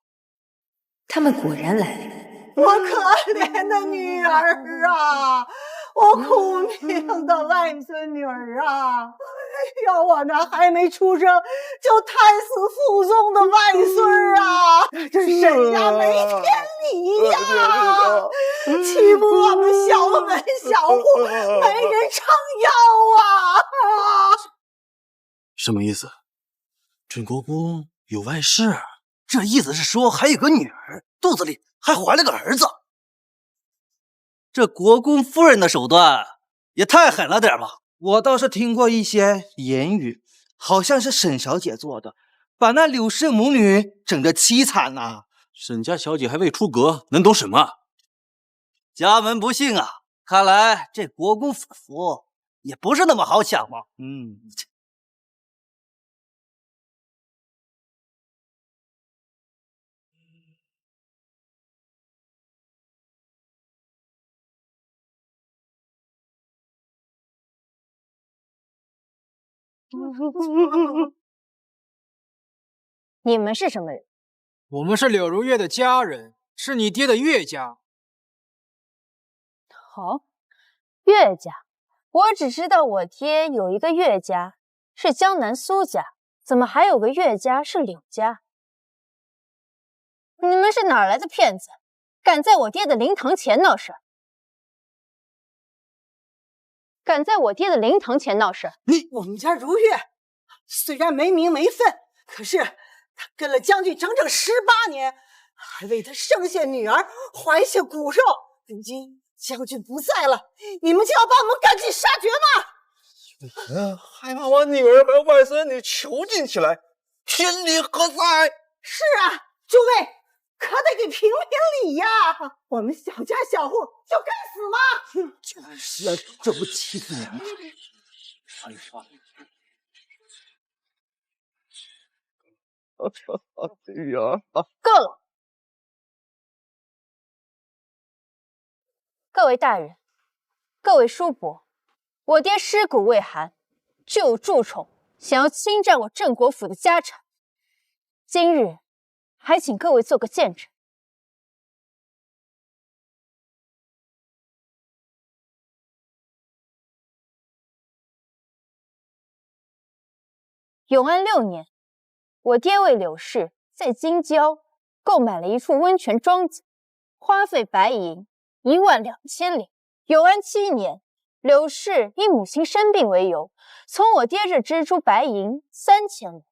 他们果然来了。我可怜的女儿啊，我苦命的外孙女儿啊！哎呀，我那还没出生就胎死腹中的外孙啊，这沈家没天理呀！欺负我们小门小户，没人撑腰啊！什么意思？准国公有外室？这意思是说还有个女儿，肚子里还怀了个儿子。这国公夫人的手段也太狠了点吧？我倒是听过一些言语，好像是沈小姐做的，把那柳氏母女整得凄惨呐。沈家小姐还未出阁，能懂什么？家门不幸啊！看来这国公府福也不是那么好抢嘛。你们是什么人？我们是柳如月的家人，是你爹的岳家。好，岳家，我只知道我爹有一个岳家是江南苏家，怎么还有个岳家是柳家？你们是哪儿来的骗子，敢在我爹的灵堂前闹事？敢在我爹的灵堂前闹事！我们家如月虽然没名没分，可是他跟了将军整整18年，还为他生下女儿，怀下骨肉。如今将军不在了，你们就要把我们赶尽杀绝吗？还把我女儿和外孙女囚禁起来，天理何在？是啊，诸位可得给评评理呀！我们小家小户就该死吗？就是啊，这不气死人吗？够了！各位大人，各位叔伯，我爹尸骨未寒，就有蛀虫想要侵占我镇国府的家产，今日还请各位做个见证。永安6年，我爹为柳氏在京郊购买了一处温泉庄子，花费白银12000两。永安7年，柳氏以母亲生病为由，从我爹这支出白银3000两。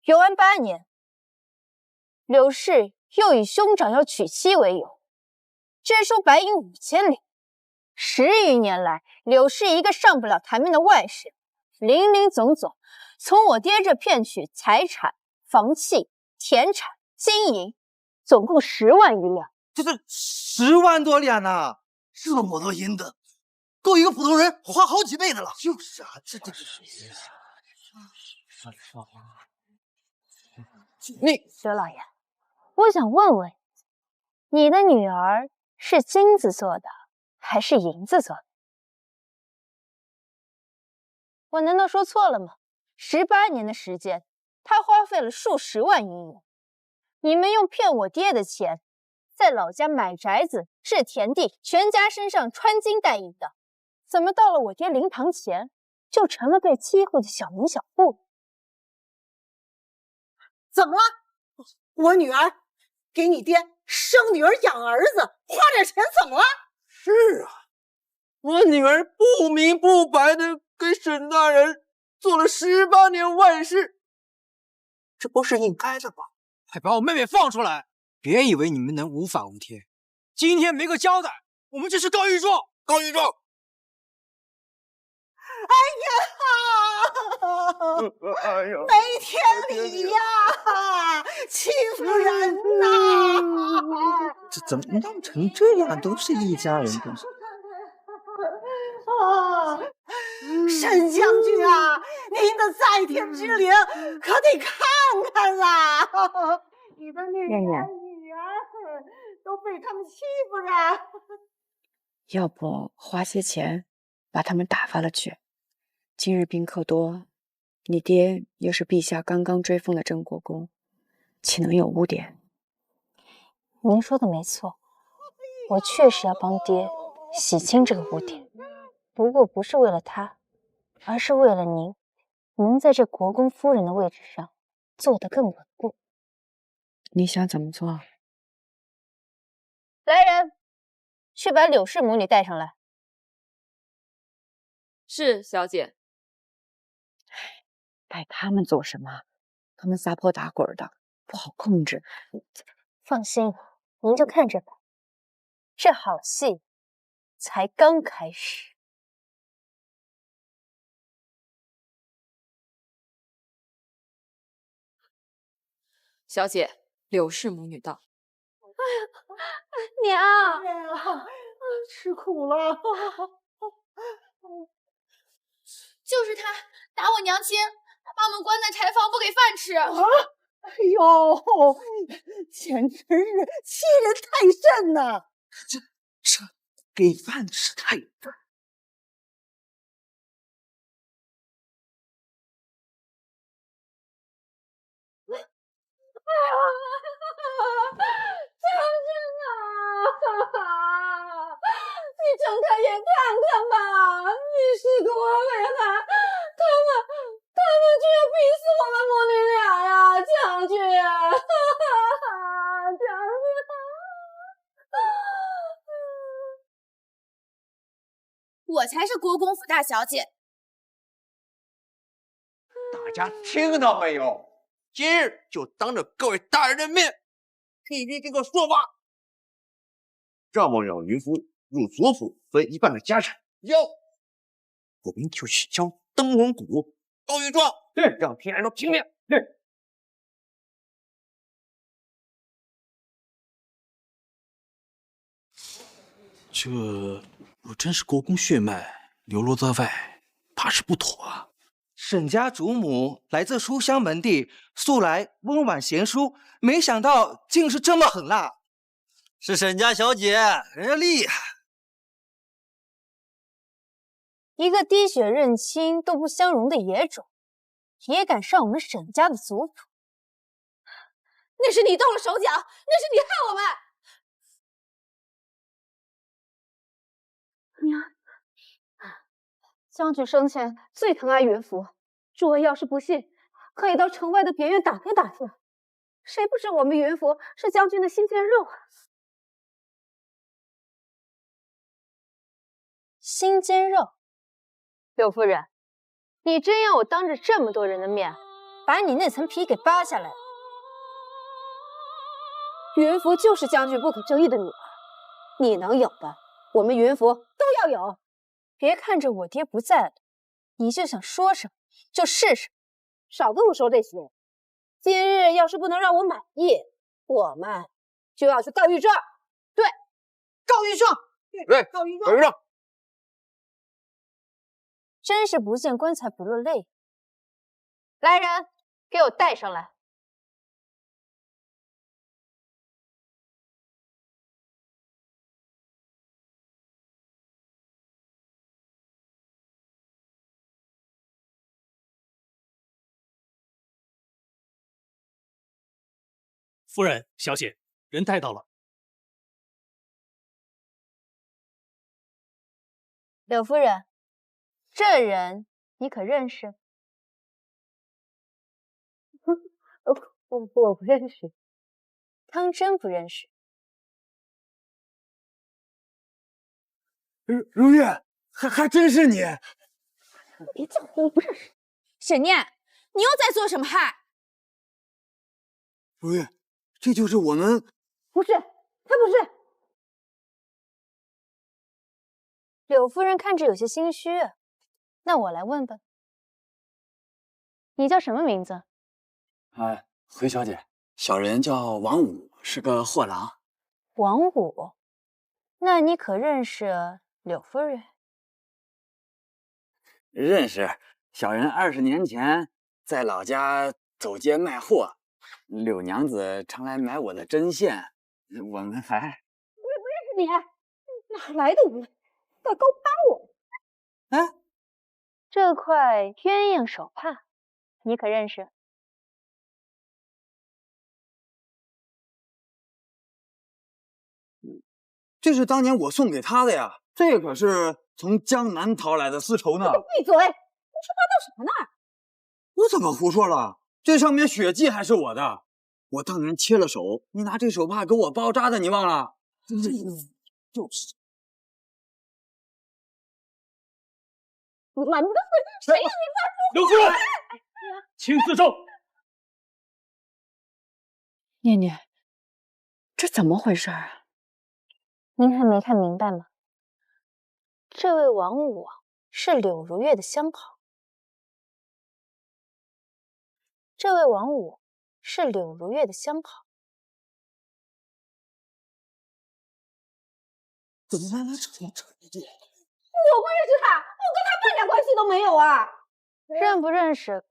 永安8年，柳氏又以兄长要娶妻为由，支出白银5000两。10余年来，柳氏一个上不了台面的外室，林林总总从我爹这骗取财产、房契、田产、金银，总共10万余两。这10万多两呐！这么多银子，够一个普通人花好几辈子了。就是啊，这刘老爷，我想问问你的女儿是金子做的还是银子做的？我难道说错了吗？18年的时间，她花费了数十万银元，你们用骗我爹的钱，在老家买宅子、置田地，全家身上穿金戴银的，怎么到了我爹灵堂前，就成了被欺负的小门小户？怎么了？我女儿给你爹生女儿养儿子，花点钱怎么了？是啊，我女儿不明不白的给沈大人做了18年外事，这不是应该的吗？快把我妹妹放出来！别以为你们能无法无天，今天没个交代，我们就去告御状！告御状！哎呀，没天理呀！欺负人呐！这怎么闹成这样？都是一家人的。沈将军啊，您的在天之灵可得看看啦！你的女儿都被他们欺负着。要不花些钱把他们打发了去？今日宾客多，你爹又是陛下刚刚追封的郑国公，岂能有污点？您说的没错，我确实要帮爹洗清这个污点，不过不是为了他，而是为了您能在这国公夫人的位置上坐得更稳固。你想怎么做？来人，去把柳氏母女带上来。是，小姐。带他们做什么？他们撒泼打滚的，不好控制。放心，您就看着吧，这好戏才刚开始。小姐，柳氏母女到。娘，吃苦了。就是他打我娘亲，把我们关在柴房不给饭吃。哎呦，简直是欺人太甚呐！这给饭吃太多。将军啊，你睁开眼看看吧，你是个为害，他们却要逼死我们母女俩呀，将军，将军。我才是国公府大小姐。大家听到没有？今日就当着各位大人的面，批评这个说法。赵某让云夫入左府分一半的家产，我们就去将灯笼谷告御状，对，让平安都平免。对，这若真是国公血脉流落在外，怕是不妥啊。沈家主母来自书香门第，素来温婉贤淑，没想到竟是这么狠辣。是沈家小姐，人家厉害。一个滴血认亲都不相容的野种，也敢上我们沈家的族谱？那是你动了手脚，那是你害我们。娘，将军生前最疼爱云福，诸位要是不信，可以到城外的别院打听打听，谁不知我们云福是将军的心尖肉啊？心尖肉，柳夫人，你真要我当着这么多人的面，把你那层皮给扒下来？云福就是将军不可争议的女儿，你能有的，我们云福都要有。别看着我爹不在了，你就想说什么就是什么，少跟我说这些。今日要是不能让我满意，我们就要去告御状。对，告御状。对，告御状。告御状。真是不见棺材不落泪。来人，给我带上来。夫人，小姐，人带到了。柳夫人，这人你可认识？我不认识。汤真不认识。如月，还真是你！别叫我不认识。沈念，你又在做什么害？如玉，这就是我们……不是，他不是。柳夫人看着有些心虚，那我来问问，你叫什么名字？回小姐，小人叫王武，是个货郎。王武，那你可认识柳夫人？认识，小人20年前在老家走街卖货，柳娘子常来买我的针线，我们还……我也不认识你，哪来的无赖，敢勾搭我？哎，这块鸳鸯手帕，你可认识？这是当年我送给他的呀，这可是从江南淘来的丝绸呢。闭嘴！你说八道什么呢？我怎么胡说了？这上面血迹还是我的，我当年切了手，你拿这手帕给我包扎的，你忘了？就是。满的谁呀？柳夫人，请自重。念念，这怎么回事啊？您还没看明白吗？这位王武是柳如月的相好。这位王武是柳如月的相好。怎么了？我不认识他，我跟他半点关系都没有啊！认不认识，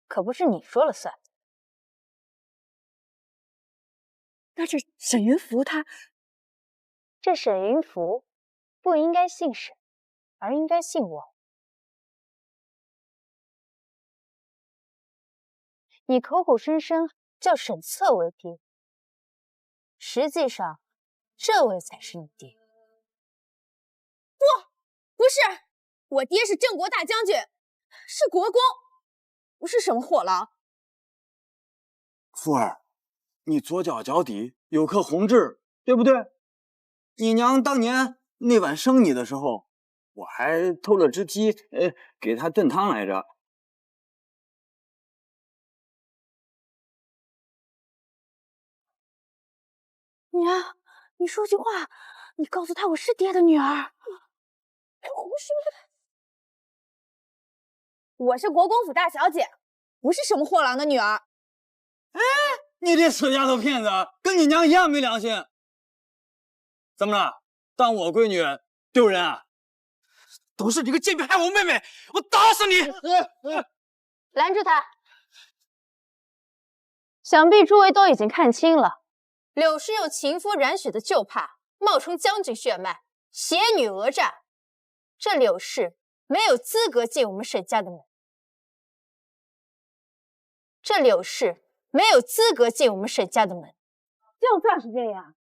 可不是你说了算。那这沈云福他……这沈云福不应该姓沈，而应该姓王。你口口声声叫沈策为爹，实际上这位才是你爹。不是，我爹是郑国大将军，是国公，不是什么货郎。福儿，你左脚脚底有颗红痣，对不对？你娘当年那晚生你的时候，我还偷了只鸡，给她炖汤来着。娘，你说句话，你告诉他我是爹的女儿。胡说！我是国公府大小姐，不是什么货郎的女儿。哎，你这死丫头片子，跟你娘一样没良心！怎么了？当我闺女丢人啊？都是你个贱婢害我妹妹，我打死你！拦住他！想必诸位都已经看清了，柳氏用情夫染血的旧帕，冒充将军血脉，挟女讹诈。这柳氏没有资格进我们沈家的门。这柳氏没有资格进我们沈家的门。就算是这样，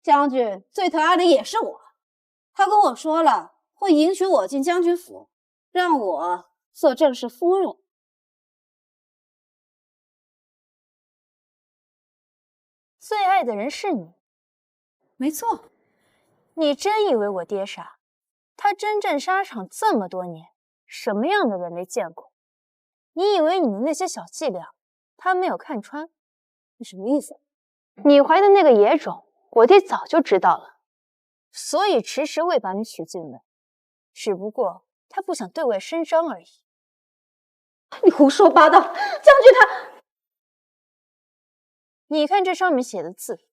将军最疼爱的也是我。他跟我说了，会迎娶我进将军府，让我做正室夫人。最爱的人是你，没错。你真以为我爹傻？他征战沙场这么多年，什么样的人没见过？你以为你的那些小伎俩，他没有看穿？你什么意思？你怀的那个野种，我爹早就知道了，所以迟迟未把你娶进门，只不过他不想对外声张而已。你胡说八道，将军他……你看这上面写的字，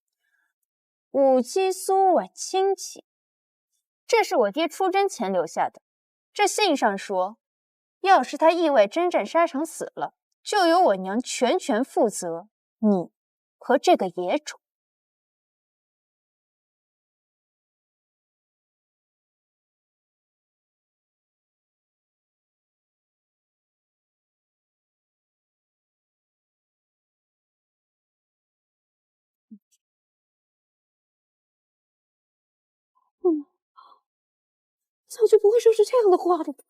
舞姬苏婉清戚。这是我爹出征前留下的。这信上说，要是他意外征战沙场死了，就由我娘全权负责你和这个野种。将军不会说出这样的话的吧？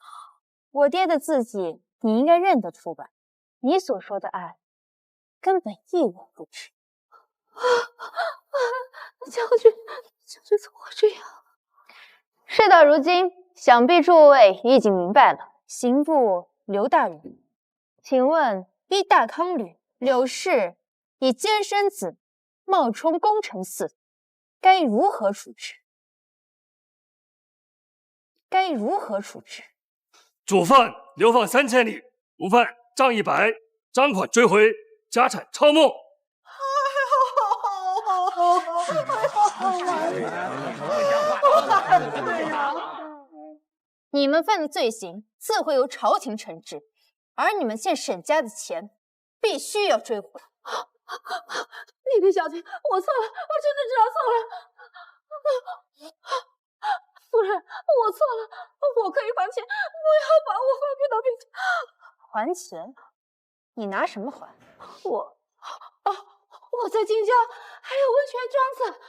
我爹的字迹你应该认得出吧？你所说的爱，根本一文不值。将军怎么会这样？事到如今，想必诸位已经明白了。刑部刘大人，请问依大康律，柳氏以监生子冒充功臣嗣，该如何处置？该如何处置？主犯流放3000里，无犯杖100，赃款追回，家产抄没。你们犯的罪行自会由朝廷惩治，而你们欠沈家的钱，必须要追回。丽丽小姐，我错了，我真的知道错了。夫人，我错了，我可以还钱，不要把我分配到兵家。还钱？你拿什么还？我在京郊还有温泉庄子。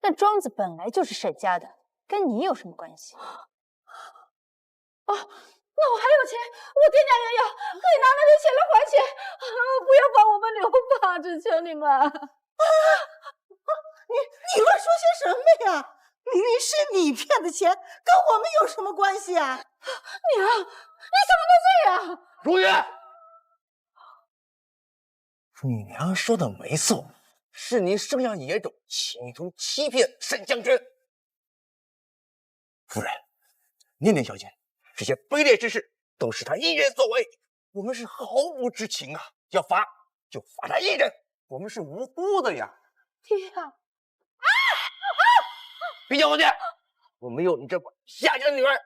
那庄子本来就是沈家的，跟你有什么关系？那我还有钱，我爹娘也有，可以拿那点钱来还钱。不要把我们流放，只求你们。你乱说些什么呀？明明是你骗的钱，跟我们有什么关系啊？娘，你怎么能这样？如月，你娘说的没错，是你生养野种，企图欺骗沈将军。夫人，念念小姐，这些卑劣之事都是他一人所为，我们是毫无知情啊！要罚就罚他一人，我们是无辜的呀！爹啊！闭嘴！我没有你这么下贱的女儿，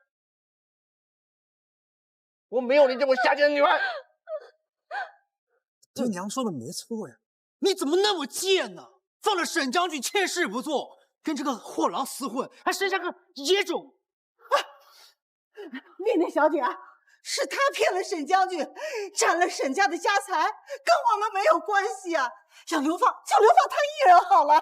我没有你这么下贱的女儿。爹娘说的没错呀，你怎么那么贱呢？放了沈将军妾室不做，跟这个货郎厮混，还生下个野种。念念小姐，是他骗了沈将军，占了沈家的家财，跟我们没有关系啊！想流放就流放他一人好了。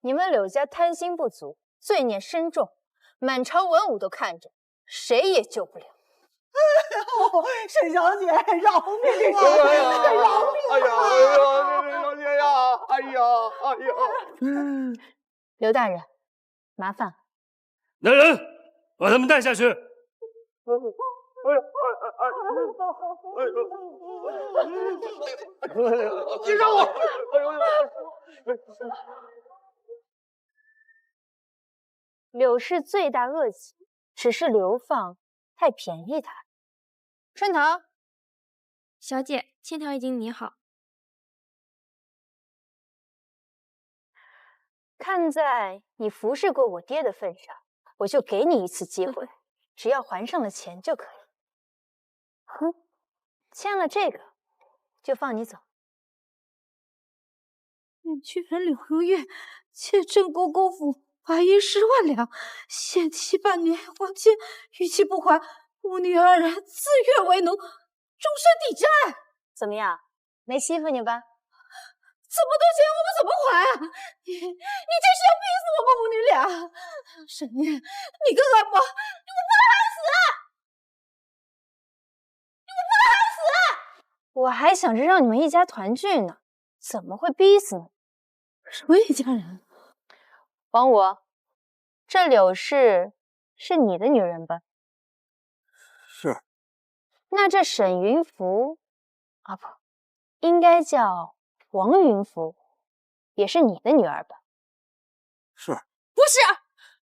你们柳家贪心不足，罪孽深重，满朝文武都看着，谁也救不了。沈小姐，饶命啊！饶命啊！沈小姐呀！哎呀！刘大人，麻烦。来人，把他们带下去。接上我！柳氏罪大恶极，只是流放太便宜他。春桃，小姐，欠条已经拟好。看在你服侍过我爹的份上，我就给你一次机会，只要还上了钱就可以。哼，签了这个，就放你走。愿巨人柳如月欠郑国公府白银10万两，限期半年还钱，逾期不还，母女二人自愿为奴，终身抵债。怎么样？没欺负你吧？这么多钱我们怎么还啊？你这是要逼死我们母女俩！沈念，你个恶魔，你们不能害死！你们不能害死！我还想着让你们一家团聚呢，怎么会逼死你？什么一家人？王武，这柳氏是你的女人吧？是。那这沈云福，啊不，应该叫王云福，也是你的女儿吧？是。不是，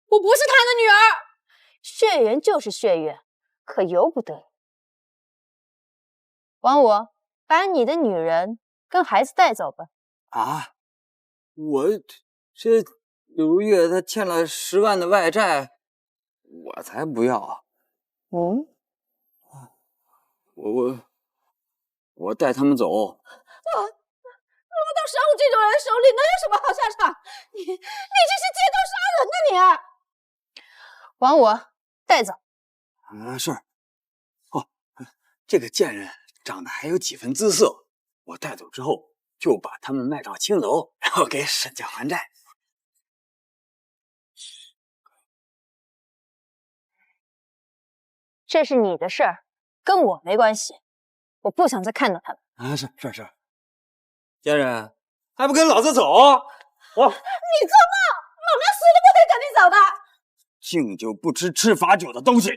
我不是他的女儿。血缘就是血缘，可由不得你。王武，把你的女人跟孩子带走吧。啊，我这柳月她欠了10万的外债，我才不要。我带他们走。落到商务这种人手里，能有什么好下场？你这是借刀杀人呢！你，王武，带走。啊，是。哦，这个贱人长得还有几分姿色，我带走之后就把他们卖到青楼，然后给沈家还债。这是你的事儿，跟我没关系。我不想再看到他们。啊，是。贱人，还不跟老子走！我，你做梦！老娘死都不会跟你走的。敬酒不吃罚酒的东西！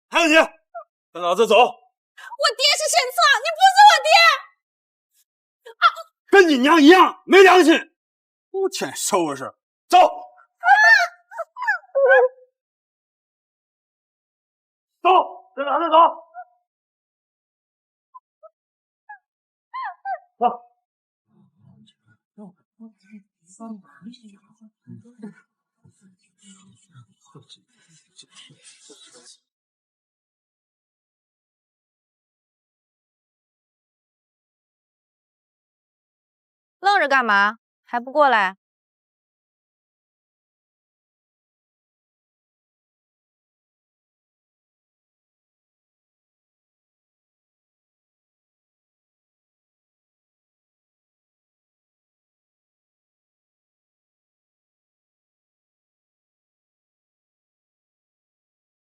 还有你，跟老子走！我爹是沈策，你不是我爹。跟你娘一样没良心，不欠收拾。走。走，跟老子走。走。愣着干嘛？还不过来？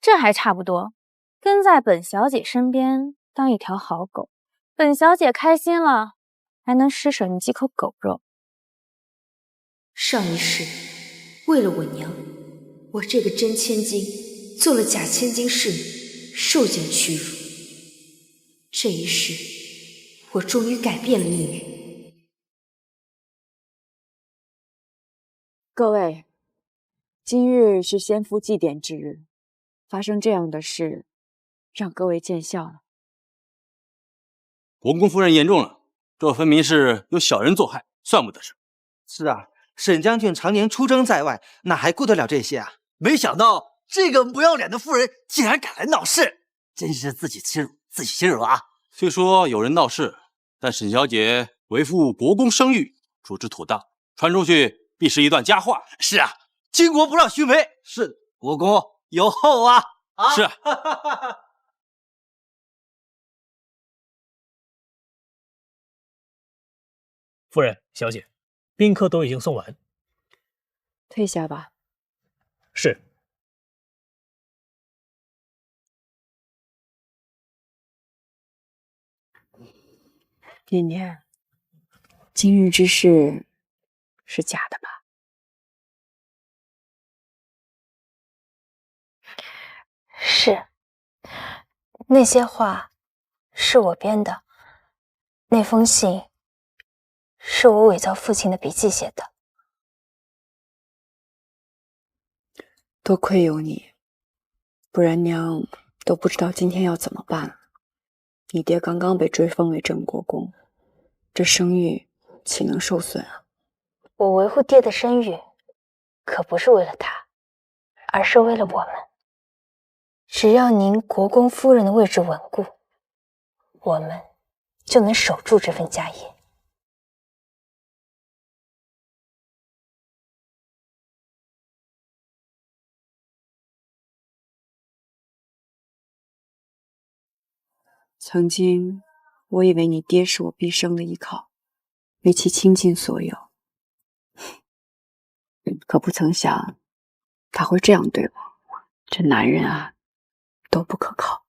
这还差不多，跟在本小姐身边当一条好狗，本小姐开心了，还能施舍你几口狗肉。上一世，为了我娘，我这个真千金做了假千金侍女，受尽屈辱。这一世，我终于改变了命运。各位，今日是先夫祭典之日，发生这样的事，让各位见笑了。国公夫人言重了，这分明是有小人作害，算不得什么。是啊，沈将军常年出征在外，哪还顾得了这些啊？没想到这个不要脸的妇人竟然敢来闹事，真是自己欺辱自己欺辱啊！虽说有人闹事，但沈小姐维护国公声誉，处之妥当，传出去必是一段佳话。是啊，巾帼不让须眉。是，国公有后啊！是。夫人、小姐，宾客都已经送完，退下吧。是。念念，今日之事是假的吧？是，那些话是我编的，那封信是我伪造父亲的笔记写的。多亏有你，不然娘都不知道今天要怎么办了。你爹刚刚被追封为正国公，这声誉岂能受损啊？我维护爹的声誉，可不是为了他，而是为了我们。只要您国公夫人的位置稳固，我们就能守住这份家业。曾经我以为你爹是我毕生的依靠，为其倾尽所有，可不曾想他会这样对我。这男人啊，都不可靠，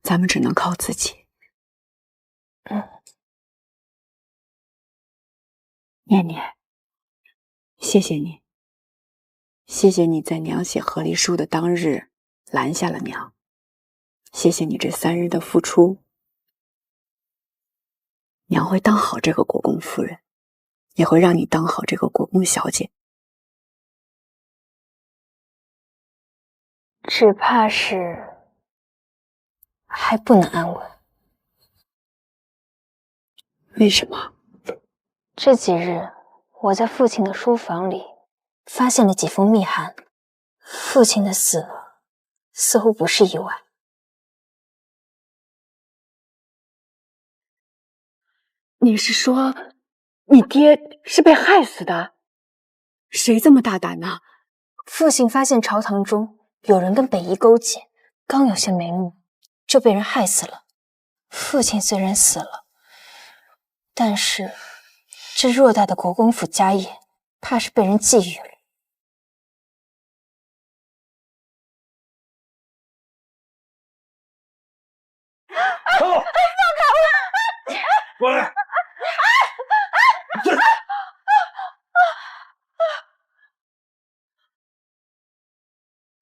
咱们只能靠自己。念念，谢谢你，谢谢你在娘写和离书的当日拦下了娘，谢谢你这3日的付出。娘会当好这个国公夫人，也会让你当好这个国公小姐。只怕是还不能安稳。为什么？这几日我在父亲的书房里发现了几封密函，父亲的死似乎不是意外。你是说你爹是被害死的？谁这么大胆呢？父亲发现朝堂中有人跟北夷勾结，刚有些眉目，就被人害死了。父亲虽然死了，但是这偌大的国公府家业，怕是被人觊觎了。放开我！过来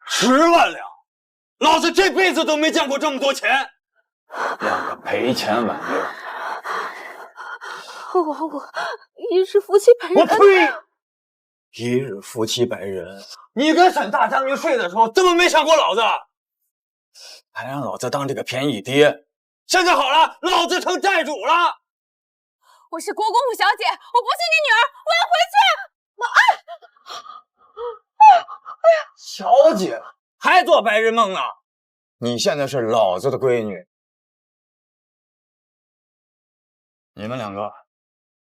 ！10万两，老子这辈子都没见过这么多钱。两个赔钱挽留。我一日夫妻百日恩。我呸！一日夫妻百日恩。你跟沈大将军睡的时候，怎么没想过老子？还让老子当这个便宜爹。现在好了，老子成债主了。我是国公府小姐，我不是你女儿，我要回去。哎呀，小姐还做白日梦呢？你现在是老子的闺女。你们两个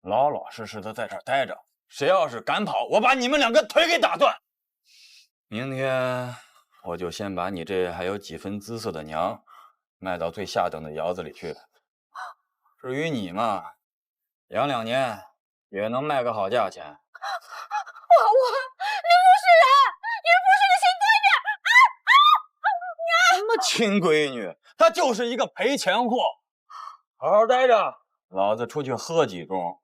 老老实实的在这儿待着，谁要是敢跑，我把你们两个腿给打断。明天我就先把你这还有几分姿色的娘卖到最下等的窑子里去。至于你嘛，养2年也能卖个好价钱。林夫是人，林夫是个亲闺女，她就是一个赔钱货。好好待着，老子出去喝几盅，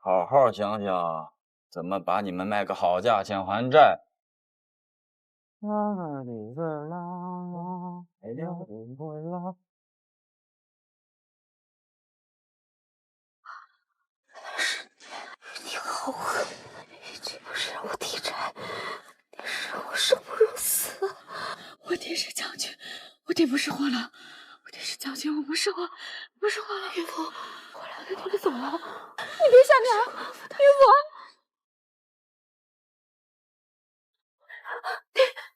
好好想想怎么把你们卖个好价钱还债。你好狠！这不是让我抵债，你是让我生不如死。我爹是将军，我爹不是货郎。我爹是将军，我不是货，不是货郎。岳父，我俩跟爹走了。你别吓娘，岳父。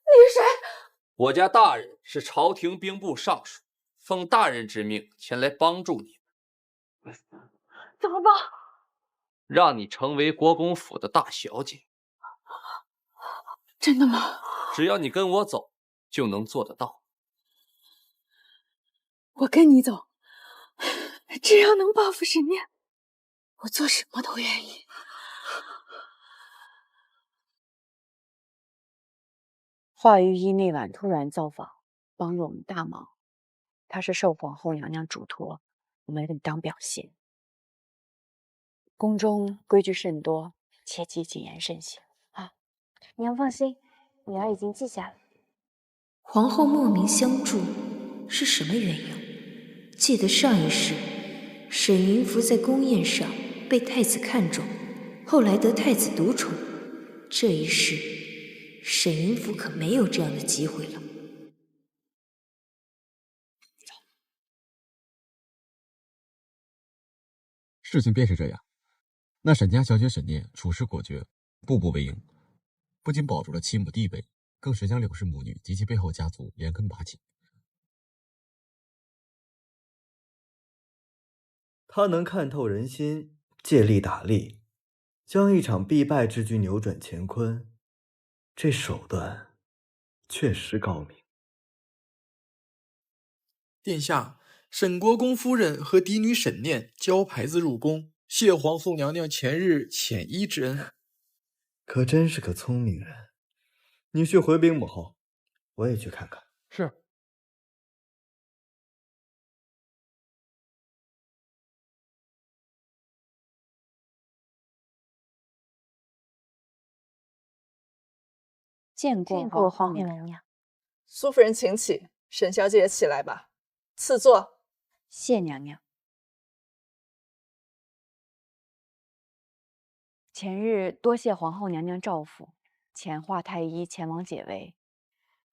你是谁？我家大人是朝廷兵部尚书，奉大人之命前来帮助你们。怎么帮？让你成为国公府的大小姐。真的吗？只要你跟我走，就能做得到。我跟你走，只要能报复沈念，我做什么都愿意。华御医那晚突然造访，帮了我们大忙。他是受皇后娘娘嘱托，我们另当表谢。宫中规矩甚多，切记谨言慎行啊！娘放心，女儿已经记下了。皇后莫名相助，是什么缘由？记得上一世，沈云福在宫宴上被太子看中，后来得太子独宠。这一世，沈云福可没有这样的机会了。事情便是这样。那沈家小姐沈念处事果决，步步为营，不仅保住了其母地位，更是将柳氏母女及其背后家族连根拔起。他能看透人心，借力打力，将一场必败之局扭转乾坤，这手段确实高明。殿下，沈国公夫人和嫡女沈念交牌子入宫，谢皇后娘娘前日遣医之恩。可真是个聪明人。你去回禀母后，我也去看看。是。见过皇后娘娘。苏夫人请起，沈小姐也起来吧，赐座。谢娘娘。前日多谢皇后娘娘照拂，遣华太医前往解围，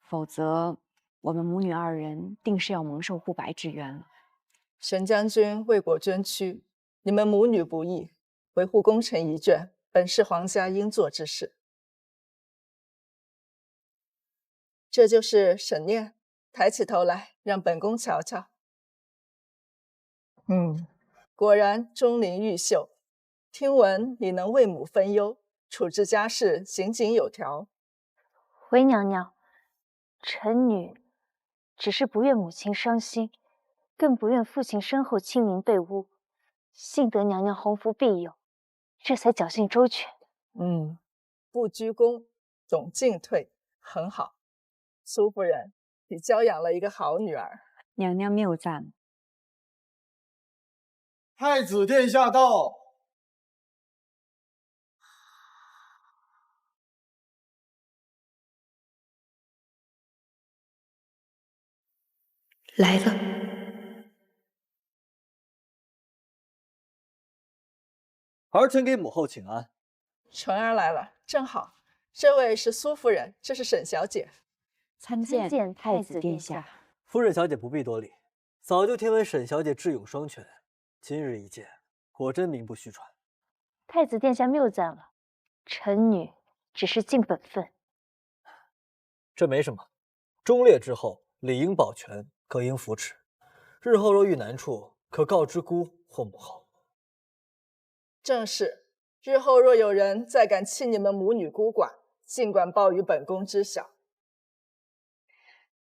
否则我们母女2人定是要蒙受不白之冤了。沈将军为国捐躯，你们母女不易，维护功臣遗眷，本是皇家应做之事。这就是沈念，抬起头来，让本宫瞧瞧。果然钟灵毓秀。听闻你能为母分忧，处置家事井井有条。回娘娘，臣女只是不愿母亲伤心，更不愿父亲身后清名被污，幸得娘娘洪福庇佑，这才侥幸周全。不居功，懂进退，很好。苏夫人，你教养了一个好女儿。娘娘谬赞。太子殿下到。来了。儿臣给母后请安。纯儿来了，正好。这位是苏夫人，这是沈小姐。参见太子殿下。夫人小姐不必多礼，早就听闻沈小姐智勇双全，今日一见，果真名不虚传。太子殿下谬赞了，臣女只是尽本分。这没什么，忠烈之后理应保全，更应扶持。日后若遇难处，可告知姑或母后。正是，日后若有人再敢欺你们母女孤寡，尽管报与本宫知晓。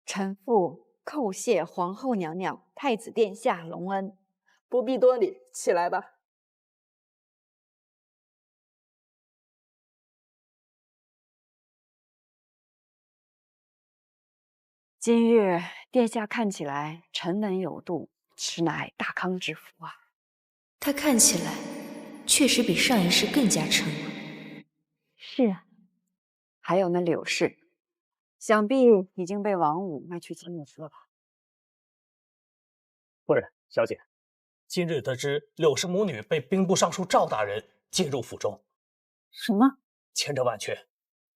臣妇叩谢皇后娘娘、太子殿下隆恩。不必多礼，起来吧。今日殿下看起来沉稳有度，实乃大康之福啊。他看起来确实比上一世更加沉稳。是啊，还有那柳氏，想必已经被王五卖去金木司了吧？夫人、小姐，今日得知柳氏母女被兵部尚书赵大人接入府中。什么？千真万确，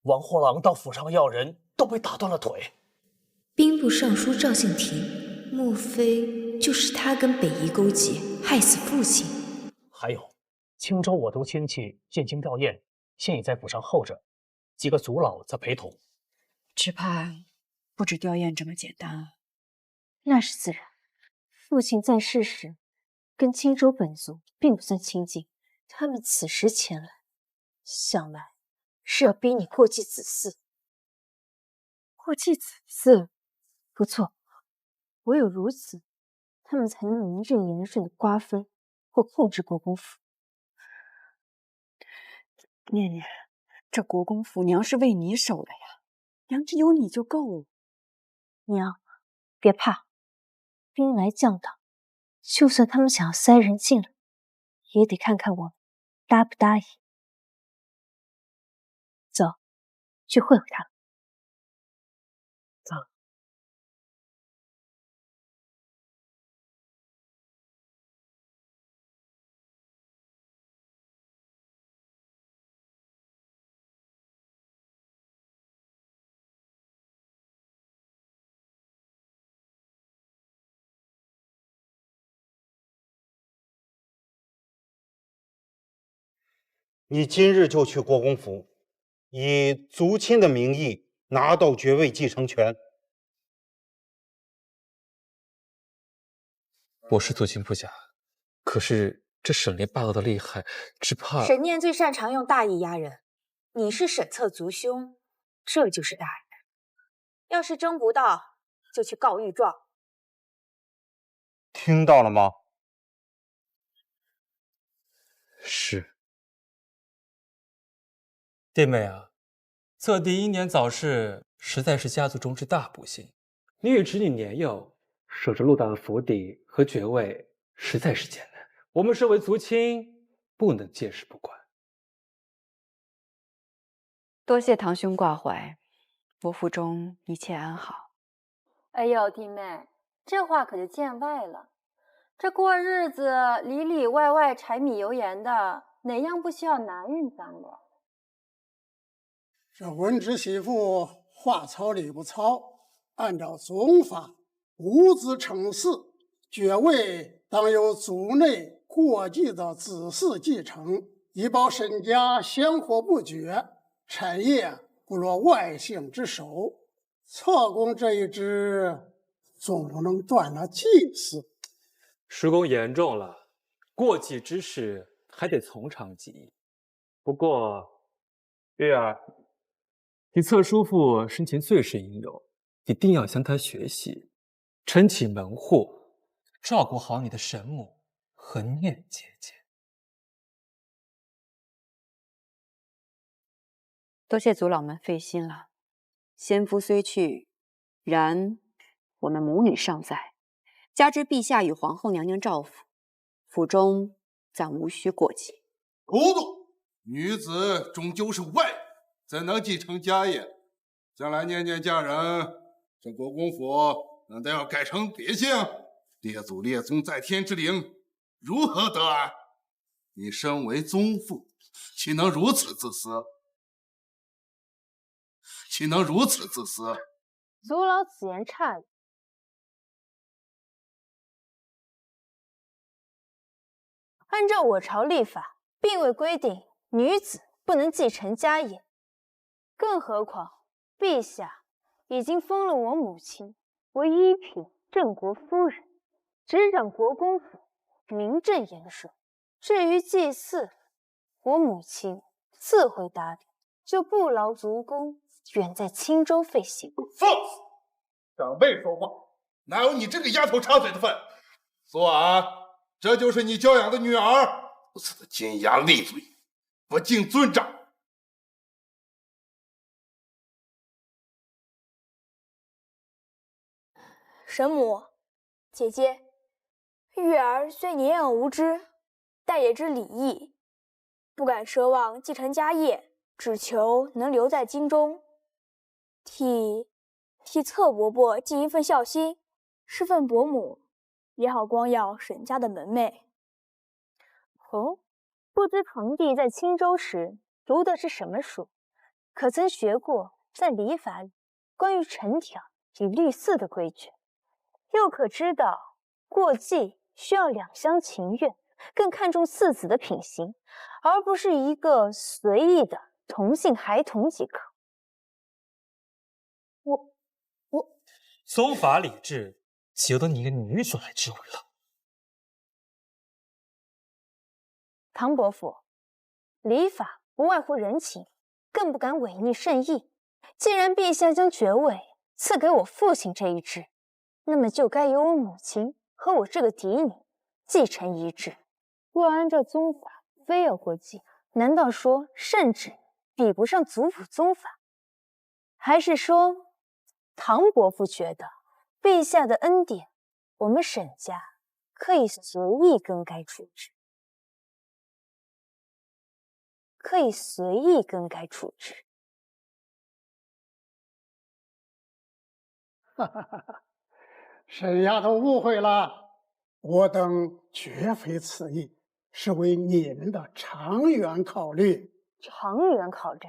王货郎到府上要人都被打断了腿。兵部尚书赵敬亭，莫非就是他跟北夷勾结，害死父亲？还有，青州我族亲戚进京吊唁，现已在府上候着，几个族老在陪同。只怕不止吊唁这么简单啊。那是自然，父亲在世时跟青州本族并不算亲近，他们此时前来，想来是要逼你过继子嗣。过继子嗣？不错，唯有如此，他们才能名正言顺的瓜分或控制国公府。念念，这国公府娘是为你守的呀，娘只有你就够了。娘，别怕，兵来将挡，就算他们想要塞人进来，也得看看我们答不答应。走，去会会他们。走。你今日就去国公府，以族亲的名义拿到爵位继承权。我是族亲不假，可是这沈炼霸道的厉害，只怕……沈念最擅长用大义压人，你是沈侧族兄，这就是大义。要是争不到，就去告御状。听到了吗？是。弟妹啊，侧第英年早逝，实在是家族中之大不幸。你与侄女年幼，守着陆大的府邸和爵位，实在是艰难。我们身为族亲，不能见视不管。多谢堂兄挂怀，我府中一切安好。哎呦，弟妹，这话可就见外了。这过日子里里外外柴米油盐的，哪样不需要男人张罗？这文侄媳妇话糙理不糙，按照宗法，五子成嗣，爵位当由族内过继的子嗣继承，以保沈家香火不绝，产业不落外姓之手。侧宫这一支，总不能断了祭祀。叔公言重了，过继之事还得从长计议。不过，月儿，你侧叔父生前最是英勇，一定要向他学习，撑起门户，照顾好你的沈母和念姐姐。多谢族老们费心了。先夫虽去，然我们母女尚在，加之陛下与皇后娘娘照拂，府中暂无需过继。糊涂！女子终究是外人，怎能继承家业？将来念念嫁人，这国公府难道要改成别姓？列祖列宗在天之灵，如何得安？你身为宗父，岂能如此自私？岂能如此自私？族老此言差矣。按照我朝历法，并未规定女子不能继承家业，更何况陛下已经封了我母亲为一品镇国夫人，执掌国公府，名正言顺。至于祭祀，我母亲自会打理，就不劳族公远在青州费心。放肆！长辈说话，哪有你这个丫头插嘴的份？苏婉，这就是你教养的女儿，如此的尖牙利嘴，不敬尊长。神母，姐姐，玉儿虽年幼无知，但也知礼义，不敢奢望继承家业，只求能留在京中，替侧伯伯尽一份孝心，侍奉伯母，也好光耀沈家的门楣。哦，不知堂弟在青州时读的是什么书？可曾学过在礼法里关于陈条与律祀的规矩？又可知道过继需要两厢情愿，更看重嗣子的品行，而不是一个随意的同性孩童即可。宗法礼制，岂由得你一个女子来指挥了？唐伯父，礼法不外乎人情，更不敢违逆圣意。既然陛下将爵位赐给我父亲这一支，那么就该由我母亲和我这个嫡女继承遗志。若按照宗法，非要过继，难道说圣旨比不上族谱宗法？还是说唐伯父觉得陛下的恩典，我们沈家可以随意更改处置？可以随意更改处置。哈哈哈哈！沈丫头误会了，我等绝非此意，是为你们的长远考虑。长远考虑。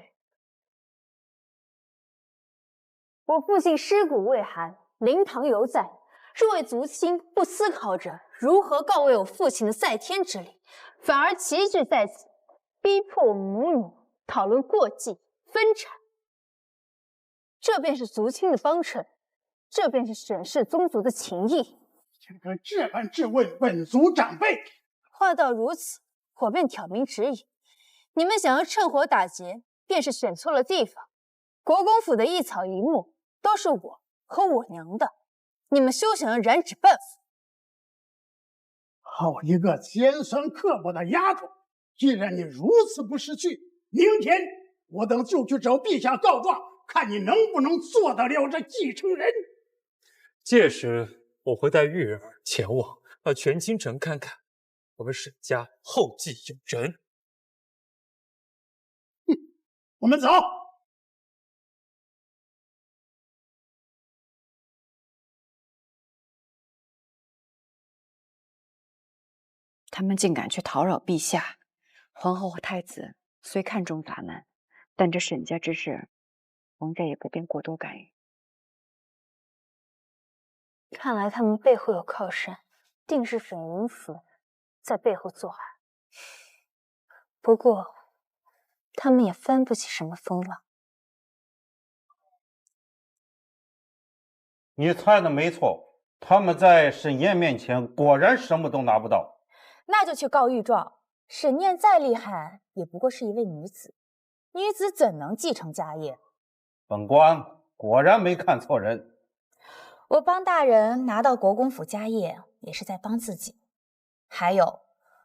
我父亲尸骨未寒，灵堂犹在，若为族亲不思考着如何告慰我父亲的在天之灵，反而齐聚在此，逼迫我母女讨论过继分产，这便是族亲的帮衬，这便是沈氏宗族的情谊。竟敢这般质问本族长辈！话到如此，我便挑明指引：你们想要趁火打劫，便是选错了地方。国公府的一草一木都是我和我娘的，你们休想要染指半府。好一个尖酸刻薄的丫头！既然你如此不识趣，明天我等就去找陛下告状，看你能不能做得了这继承人。届时我会带玉儿前往，把全京城看看，我们沈家后继有人。我们走。他们竟敢去讨扰陛下。皇后和太子虽看重法难，但这沈家之事，王家也不便过多干预。看来他们背后有靠山，定是沈云府在背后作案。不过，他们也翻不起什么风浪。你猜的没错，他们在沈燕面前果然什么都拿不到。那就去告御状。沈念再厉害，也不过是一位女子，女子怎能继承家业？本官果然没看错人。我帮大人拿到国公府家业，也是在帮自己。还有，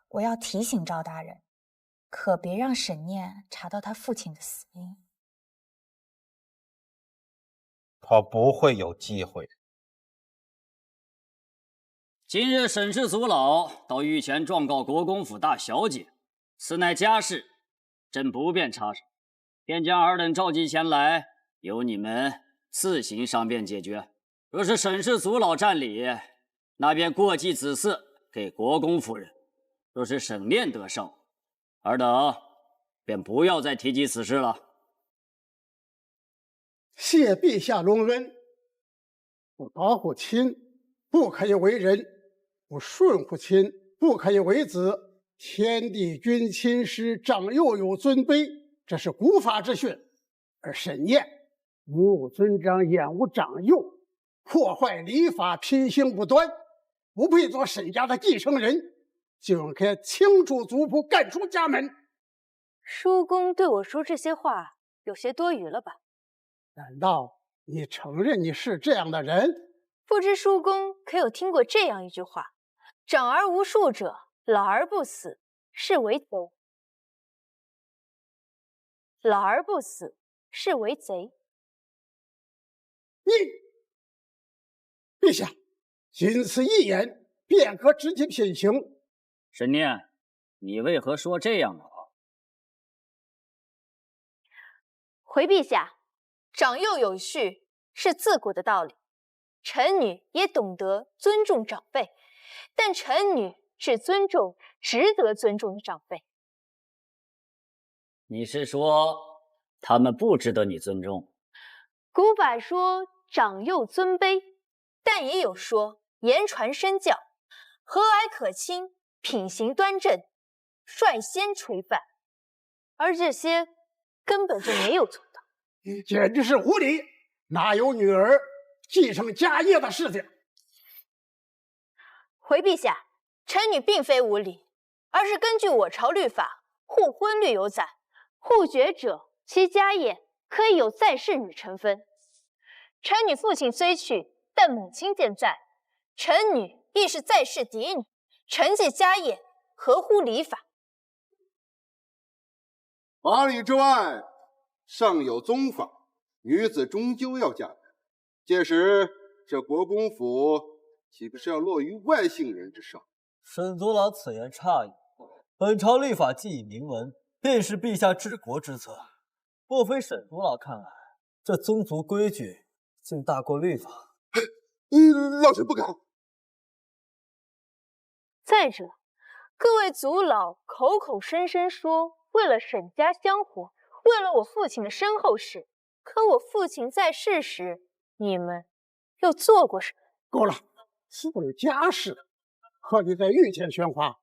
我要提醒赵大人，可别让沈念查到他父亲的死因。他不会有机会。今日沈氏族老到御前状告国公府大小姐，此乃家事，朕不便插手，便将尔等召集前来，由你们自行商辩解决。若是沈氏族老占理，那便过继子嗣给国公夫人；若是沈念得胜，尔等便不要再提及此事了。谢陛下隆恩。不保护亲，不可以为人；不顺乎亲，不可以为子。天地君亲师，长幼有尊卑，这是古法之训。而沈念目无尊长，眼无长幼，破坏礼法，品行不端，不配做沈家的继承人，就应该清除族谱，赶出家门。叔公对我说这些话，有些多余了吧？难道你承认你是这样的人？不知叔公可有听过这样一句话：长而无数者，老而不死，是为贼；老而不死，是为贼。陛下，仅此一言，便可直击品行。沈念，你为何说这样的话？回陛下，长幼有序是自古的道理，臣女也懂得尊重长辈，但臣女只尊重值得尊重的长辈。你是说他们不值得你尊重？古法说长幼尊卑，但也有说言传身教，和蔼可亲，品行端正，率先垂范，而这些根本就没有做到。简直是无礼！哪有女儿继承家业的事情？回陛下，臣女并非无礼，而是根据我朝律法，互婚律有载，互绝者其家业可以有在世女成分。臣女父亲虽去，但母亲健在，臣女亦是在世嫡女，承继家业合乎礼法。法理之外，尚有宗法，女子终究要嫁人。届时，这国公府岂不是要落于外姓人之上？沈族老此言差矣。本朝立法既已明文，便是陛下治国之责。莫非沈族老看来，这宗族规矩竟大过律法？老臣不敢。再者，各位族老口口声声说为了沈家香火，为了我父亲的身后事，可我父亲在世时，你们又做过什么？够了，是为了家事，何必在御前喧哗？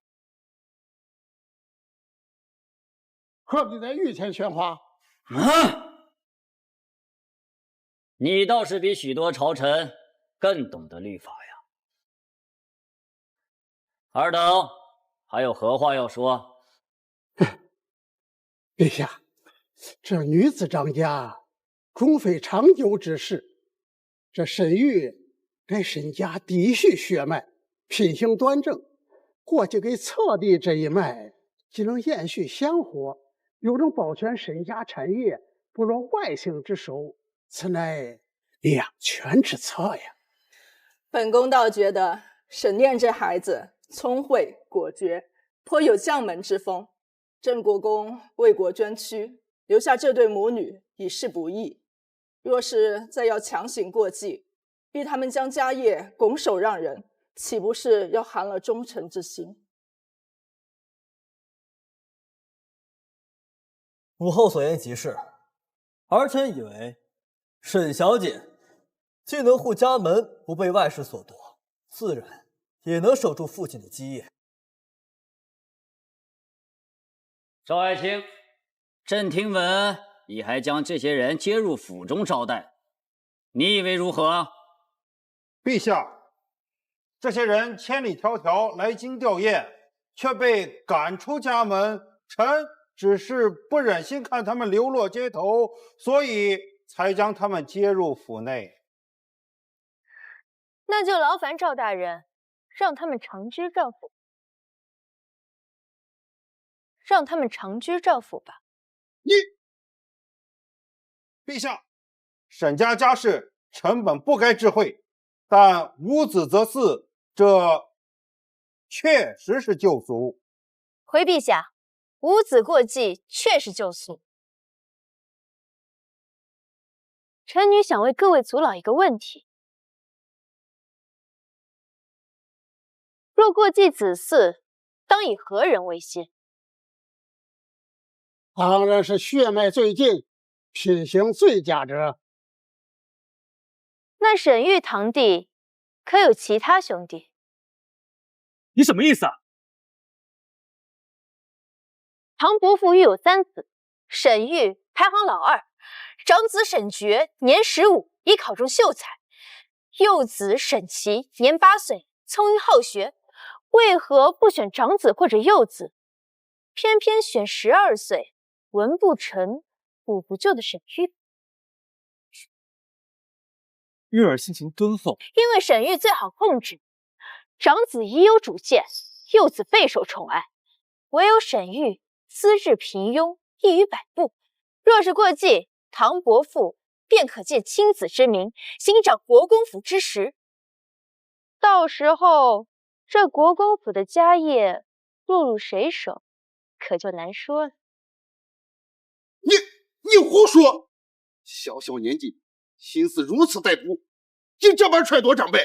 何必在御前喧哗？你倒是比许多朝臣更懂得律法呀。尔等还有何话要说？陛下，这女子张家终非长久之事。这沈玉给沈家嫡续血脉，品行端正，过继给侧帝这一脉，既能延续香火，又能保全沈家产业不落外姓之手，此乃两全之策呀。本宫倒觉得沈念这孩子聪慧果决，颇有将门之风。郑国公为国捐躯，留下这对母女已是不易。若是再要强行过继，逼他们将家业拱手让人，岂不是要寒了忠臣之心？母后所言极是，儿臣以为沈小姐既能护家门不被外室所夺，自然也能守住父亲的基业。赵爱卿，朕听闻你还将这些人接入府中招待，你以为如何？陛下，这些人千里迢迢来京吊唁，却被赶出家门，臣只是不忍心看他们流落街头，所以才将他们接入府内。那就劳烦赵大人，让他们长居赵府，吧。陛下，沈家家事，臣本不该知会，但无子则嗣，这确实是旧俗。回陛下，无子过继确是旧俗。臣女想问各位族老一个问题：若过继子嗣，当以何人为先？当然是血脉最近、品行最佳者。那沈玉堂弟可有其他兄弟？你什么意思啊？唐伯父育有3子，沈玉排行老2，长子沈觉年15，已考中秀才；幼子沈琦年8岁，聪颖好学。为何不选长子或者幼子，偏偏选12岁、文不成、武不就的沈玉？玉儿性情敦厚，因为沈玉最好控制，长子已有主见，幼子备受宠爱，唯有沈玉资质平庸，异于百步。若是过继，唐伯父便可借亲子之名，行掌国公府之实。到时候，这国公府的家业落入谁手，可就难说了。你胡说！小小年纪，心思如此歹毒，竟这般揣度长辈。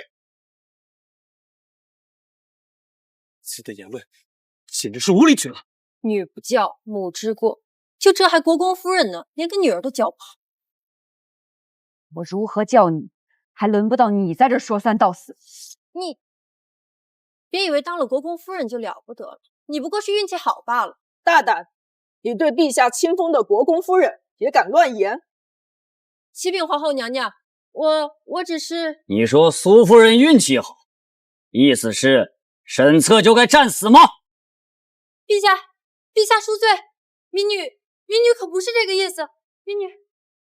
此的言论简直是无理取闹。女不教，母之过。就这还国公夫人呢，连个女儿都教不好。我如何教你，还轮不到你在这说三道四。你别以为当了国公夫人就了不得了，你不过是运气好罢了。大胆！你对陛下亲封的国公夫人也敢乱言？启禀皇后娘娘，我只是……你说苏夫人运气好，意思是沈策就该战死吗？陛下恕罪，民女可不是这个意思，民女。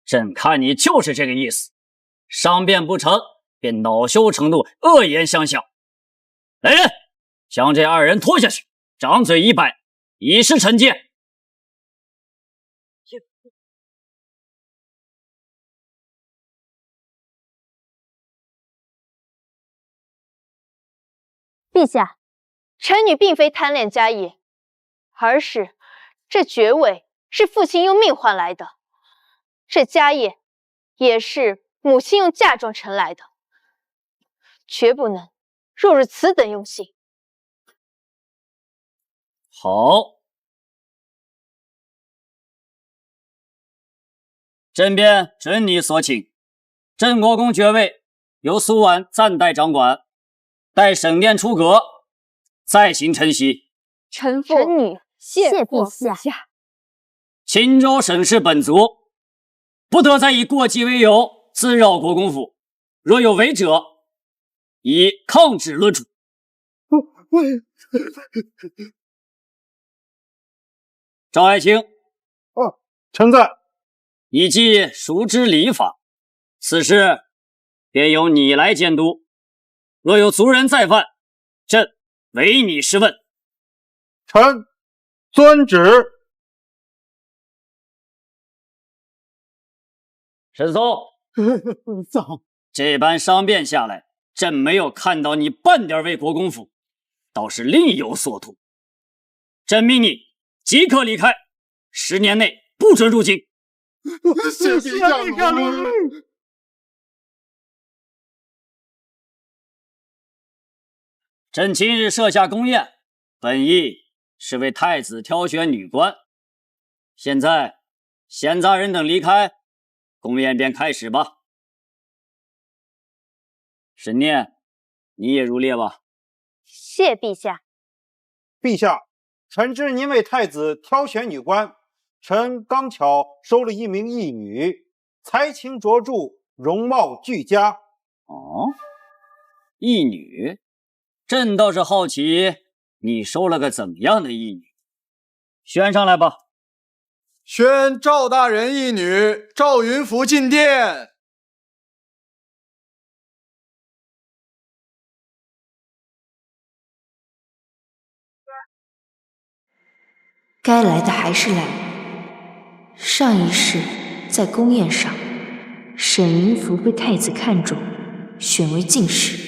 朕看你就是这个意思，商辩不成便恼羞成怒，恶言相向。来人，将这2人拖下去，掌嘴一摆，以示惩戒。陛下，臣女并非贪恋家业，而是这爵位是父亲用命换来的，这家业也是母亲用嫁妆成来的，绝不能落入此等用心。好，朕便准你所请。镇国公爵位由苏婉暂代掌管，待沈殿出阁，再行承袭。臣女谢陛下。钦州沈氏本族不得再以过继为由滋扰国公府，若有违者，以抗旨论处。赵爱卿，臣在。你既熟知礼法，此事便由你来监督。若有族人再犯，朕唯你是问。臣遵旨。沈松，早。这般商辩下来，朕没有看到你半点为国公府，倒是另有所图。朕命你即刻离开，10年内不准入京。谢陛下奴命。朕今日设下宫宴，本意是为太子挑选女官。现在闲杂人等离开，宫宴便开始吧。沈念，你也入列吧。谢陛下。陛下，臣知您为太子挑选女官，臣刚巧收了一名义女，才情卓著，容貌俱佳。哦，义女？朕倒是好奇，你收了个怎么样的义女？选上来吧。宣赵大人义女赵云福进殿。该来的还是来。上一世在宫宴上，沈云福被太子看中，选为进士。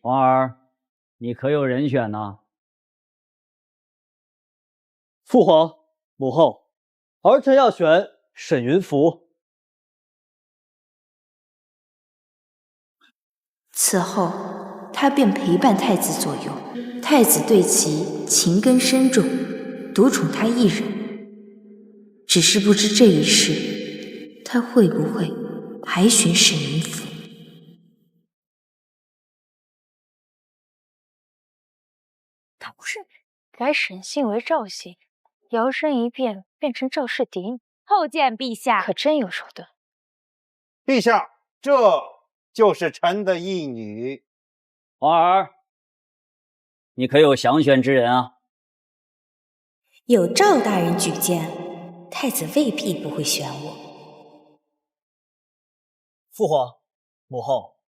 皇儿，你可有人选呢？父皇、母后，儿臣要选沈云福。此后，他便陪伴太子左右，太子对其情根深重，独宠他一人。只是不知这一世，他会不会还寻沈宁府？他不是改沈姓为赵姓，摇身一变变成赵氏嫡女？叩见陛下，可真有手段。陛下，这就是臣的义女。皇儿，你可有详选之人啊？有赵大人举荐，太子未必不会选我。父皇、母后，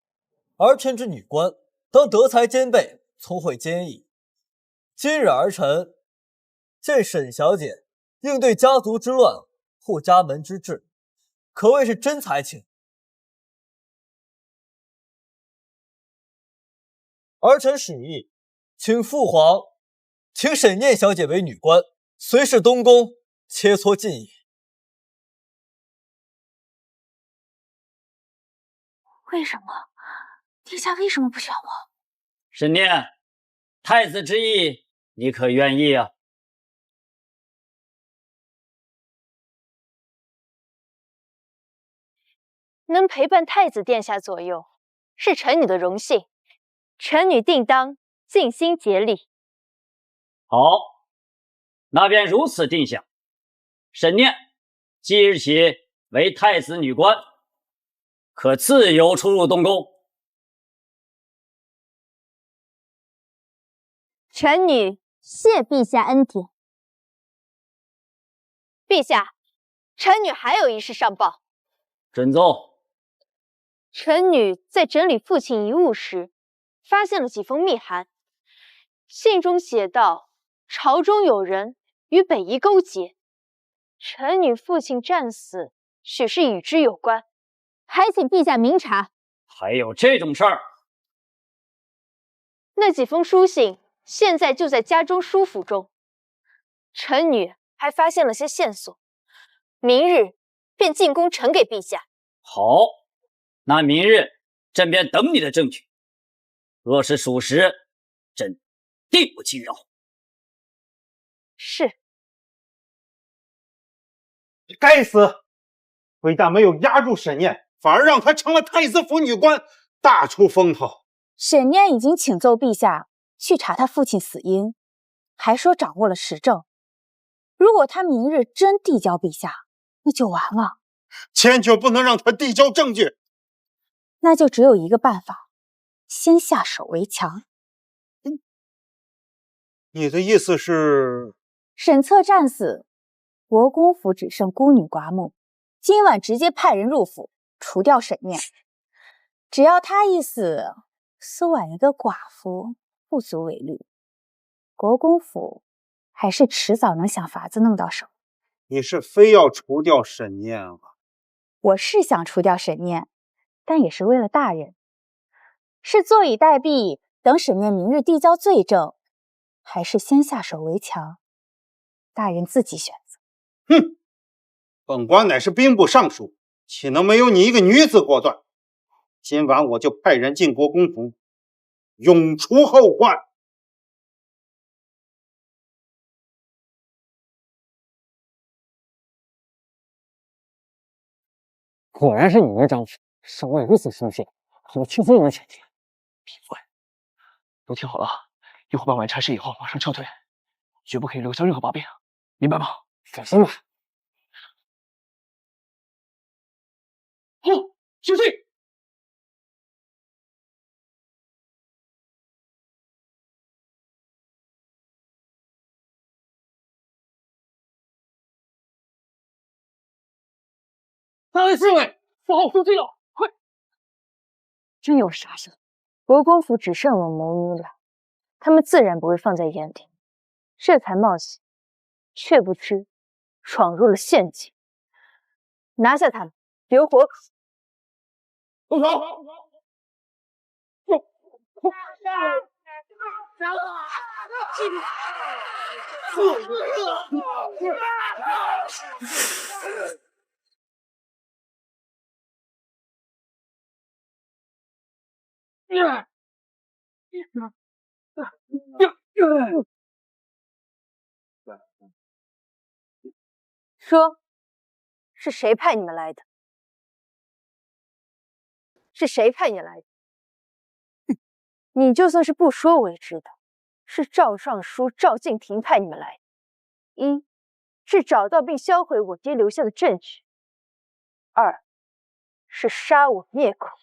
儿臣之女官，当德才兼备，聪慧兼益。今日儿臣见沈小姐应对家族之乱，护家门之志，可谓是真才情。儿臣使意，请父皇请沈念小姐为女官，随侍东宫切磋进也。为什么？殿下为什么不选我？沈念，太子之意，你可愿意啊？能陪伴太子殿下左右，是臣女的荣幸，臣女定当尽心竭力。好，那便如此定下。沈念即日起为太子女官，可自由出入东宫。臣女谢陛下恩典。陛下，臣女还有一事上报。准奏。臣女在整理父亲遗物时，发现了几封密函，信中写道，朝中有人与北夷勾结，臣女父亲战死，许是与之有关，还请陛下明察。还有这种事儿？那几封书信现在就在家中书府中，臣女还发现了些线索，明日便进宫呈给陛下。好，那明日朕便等你的证据。若是属实，朕定不轻饶。是。该死！非但没有压住沈念，反而让她成了太子府女官，大出风头。沈念已经请奏陛下去查他父亲死因，还说掌握了实证。如果他明日真递交陛下，那就完了。坚决不能让他递交证据。那就只有一个办法，先下手为强。你的意思是？沈策战死，国公府只剩孤女寡母，今晚直接派人入府除掉沈念。只要他一死，苏婉一个寡妇不足为虑。国公府还是迟早能想法子弄到手。你是非要除掉沈念啊？我是想除掉沈念，但也是为了大人。是坐以待毙，等沈念明日递交罪证，还是先下手为强？大人自己选择。哼，本官乃是兵部尚书，岂能没有你一个女子果断？今晚我就派人进国公府，永除后患。果然是你们张府，手腕如此生性，我轻松就能前进。闭嘴！都听好了，一会办完差事以后马上撤退，绝不可以留下任何把柄，明白吗？放心吧。好，休息。三位侍卫，符号出去了，快！真有傻事，国公府只剩我母女俩，他们自然不会放在眼里，这才冒险，却不知闯入了陷阱。拿下他们，留活口。动手！说，是谁派你们来的？是谁派你来的？哼，你就算是不说我也知道，是赵尚书、赵敬亭派你们来的。一是找到并销毁我爹留下的证据，二是杀我灭口。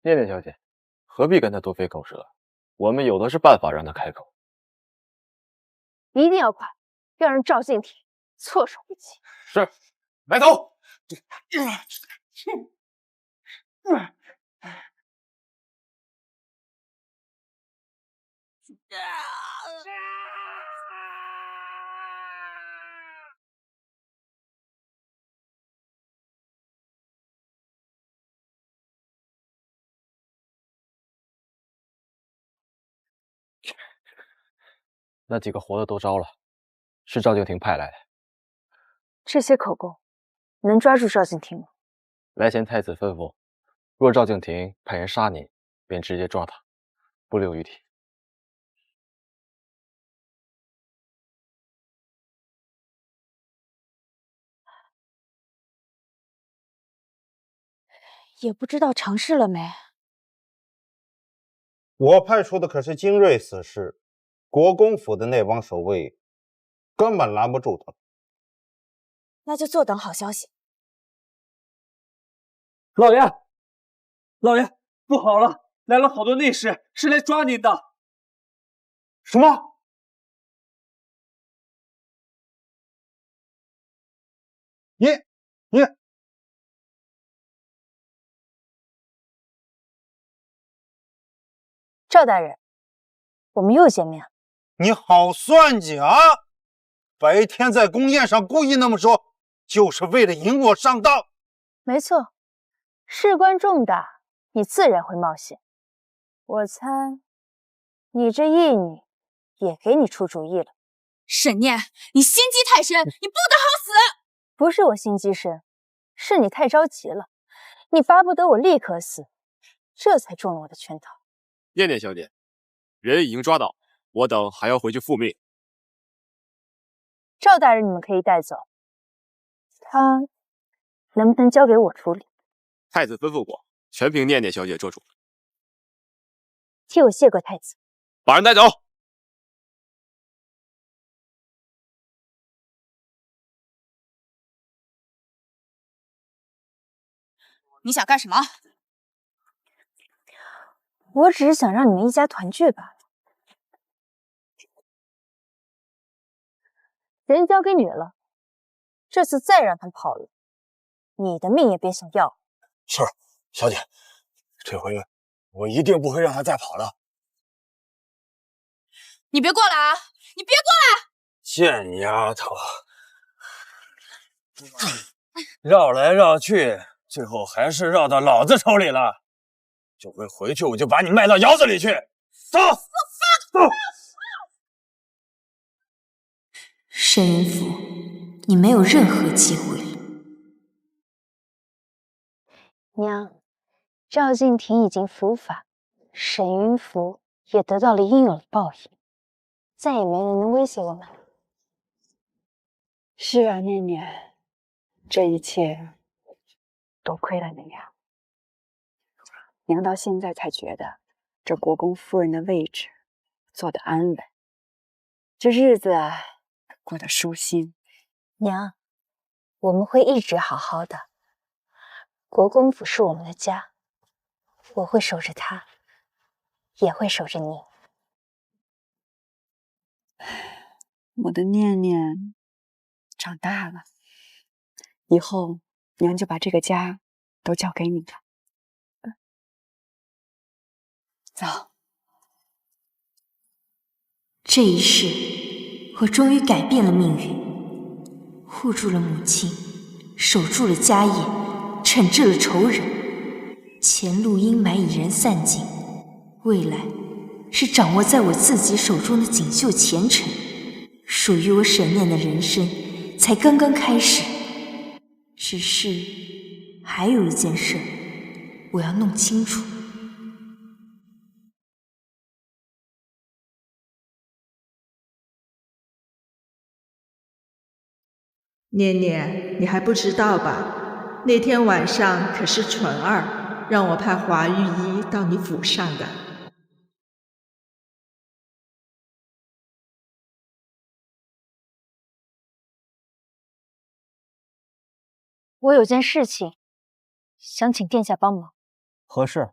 念念小姐，何必跟他多费口舌？我们有的是办法让他开口。一定要快，要让赵敬亭措手不及。是，埋头。那几个活的都招了，是赵敬亭派来的。这些口供能抓住赵敬亭吗？来前太子吩咐，若赵敬亭派人杀您，便直接抓他，不留余地。也不知道尝试了没。我派出的可是精锐死士，国公府的那帮守卫根本拦不住他。那就坐等好消息。老爷，老爷，不好了，来了好多内侍，是来抓您的。什么？你赵大人，我们又见面了。你好算计啊！白天在宫宴上故意那么说，就是为了引我上当。没错，事关重大，你自然会冒险。我猜，你这义女也给你出主意了。沈念，你心机太深，你不得好死！不是我心机深，是你太着急了，你巴不得我立刻死，这才中了我的圈套。念念小姐，人已经抓到，我等还要回去复命。赵大人，你们可以带走，他能不能交给我处理？太子吩咐过，全凭念念小姐做主。替我谢过太子。把人带走。你想干什么？我只是想让你们一家团聚罢了。人交给你了，这次再让他跑了，你的命也别想要。是，小姐，这回我一定不会让他再跑了。你别过来啊！你别过来！贱丫头，绕来绕去，最后还是绕到老子手里了。这回回去我就把你卖到窑子里去。走，走。沈云甫，你没有任何机会了。娘，赵敬亭已经伏法，沈云甫也得到了应有的报应，再也没人能威胁我们了。是啊，念念，这一切多亏了你呀。娘到现在才觉得这国公夫人的位置坐得安稳，这日子过得舒心。娘，我们会一直好好的。国公府是我们的家，我会守着它，也会守着你。我的念念长大了，以后娘就把这个家都交给你了。走。这一世，我终于改变了命运，护住了母亲，守住了家业，惩治了仇人，前路阴霾已然散尽，未来是掌握在我自己手中的锦绣前程。属于我沈念的人生才刚刚开始，只是还有一件事我要弄清楚。念念，你还不知道吧？那天晚上可是纯儿让我派华御医到你府上的。我有件事情想请殿下帮忙。何事？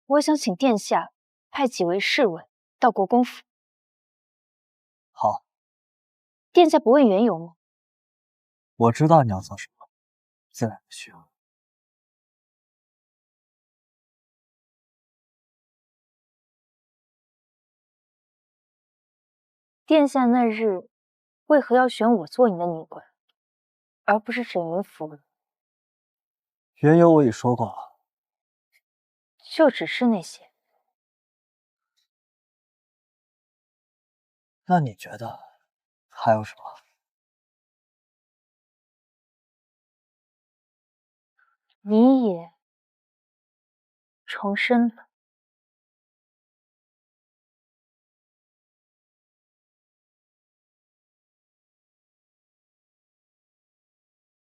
我想请殿下派几位侍卫到国公府。好。殿下不问缘由吗？我知道你要做什么，自然不需要。殿下那日为何要选我做你的女官，而不是沈云夫人？缘由我已说过了。就只是那些？那你觉得还有什么？你也重生了。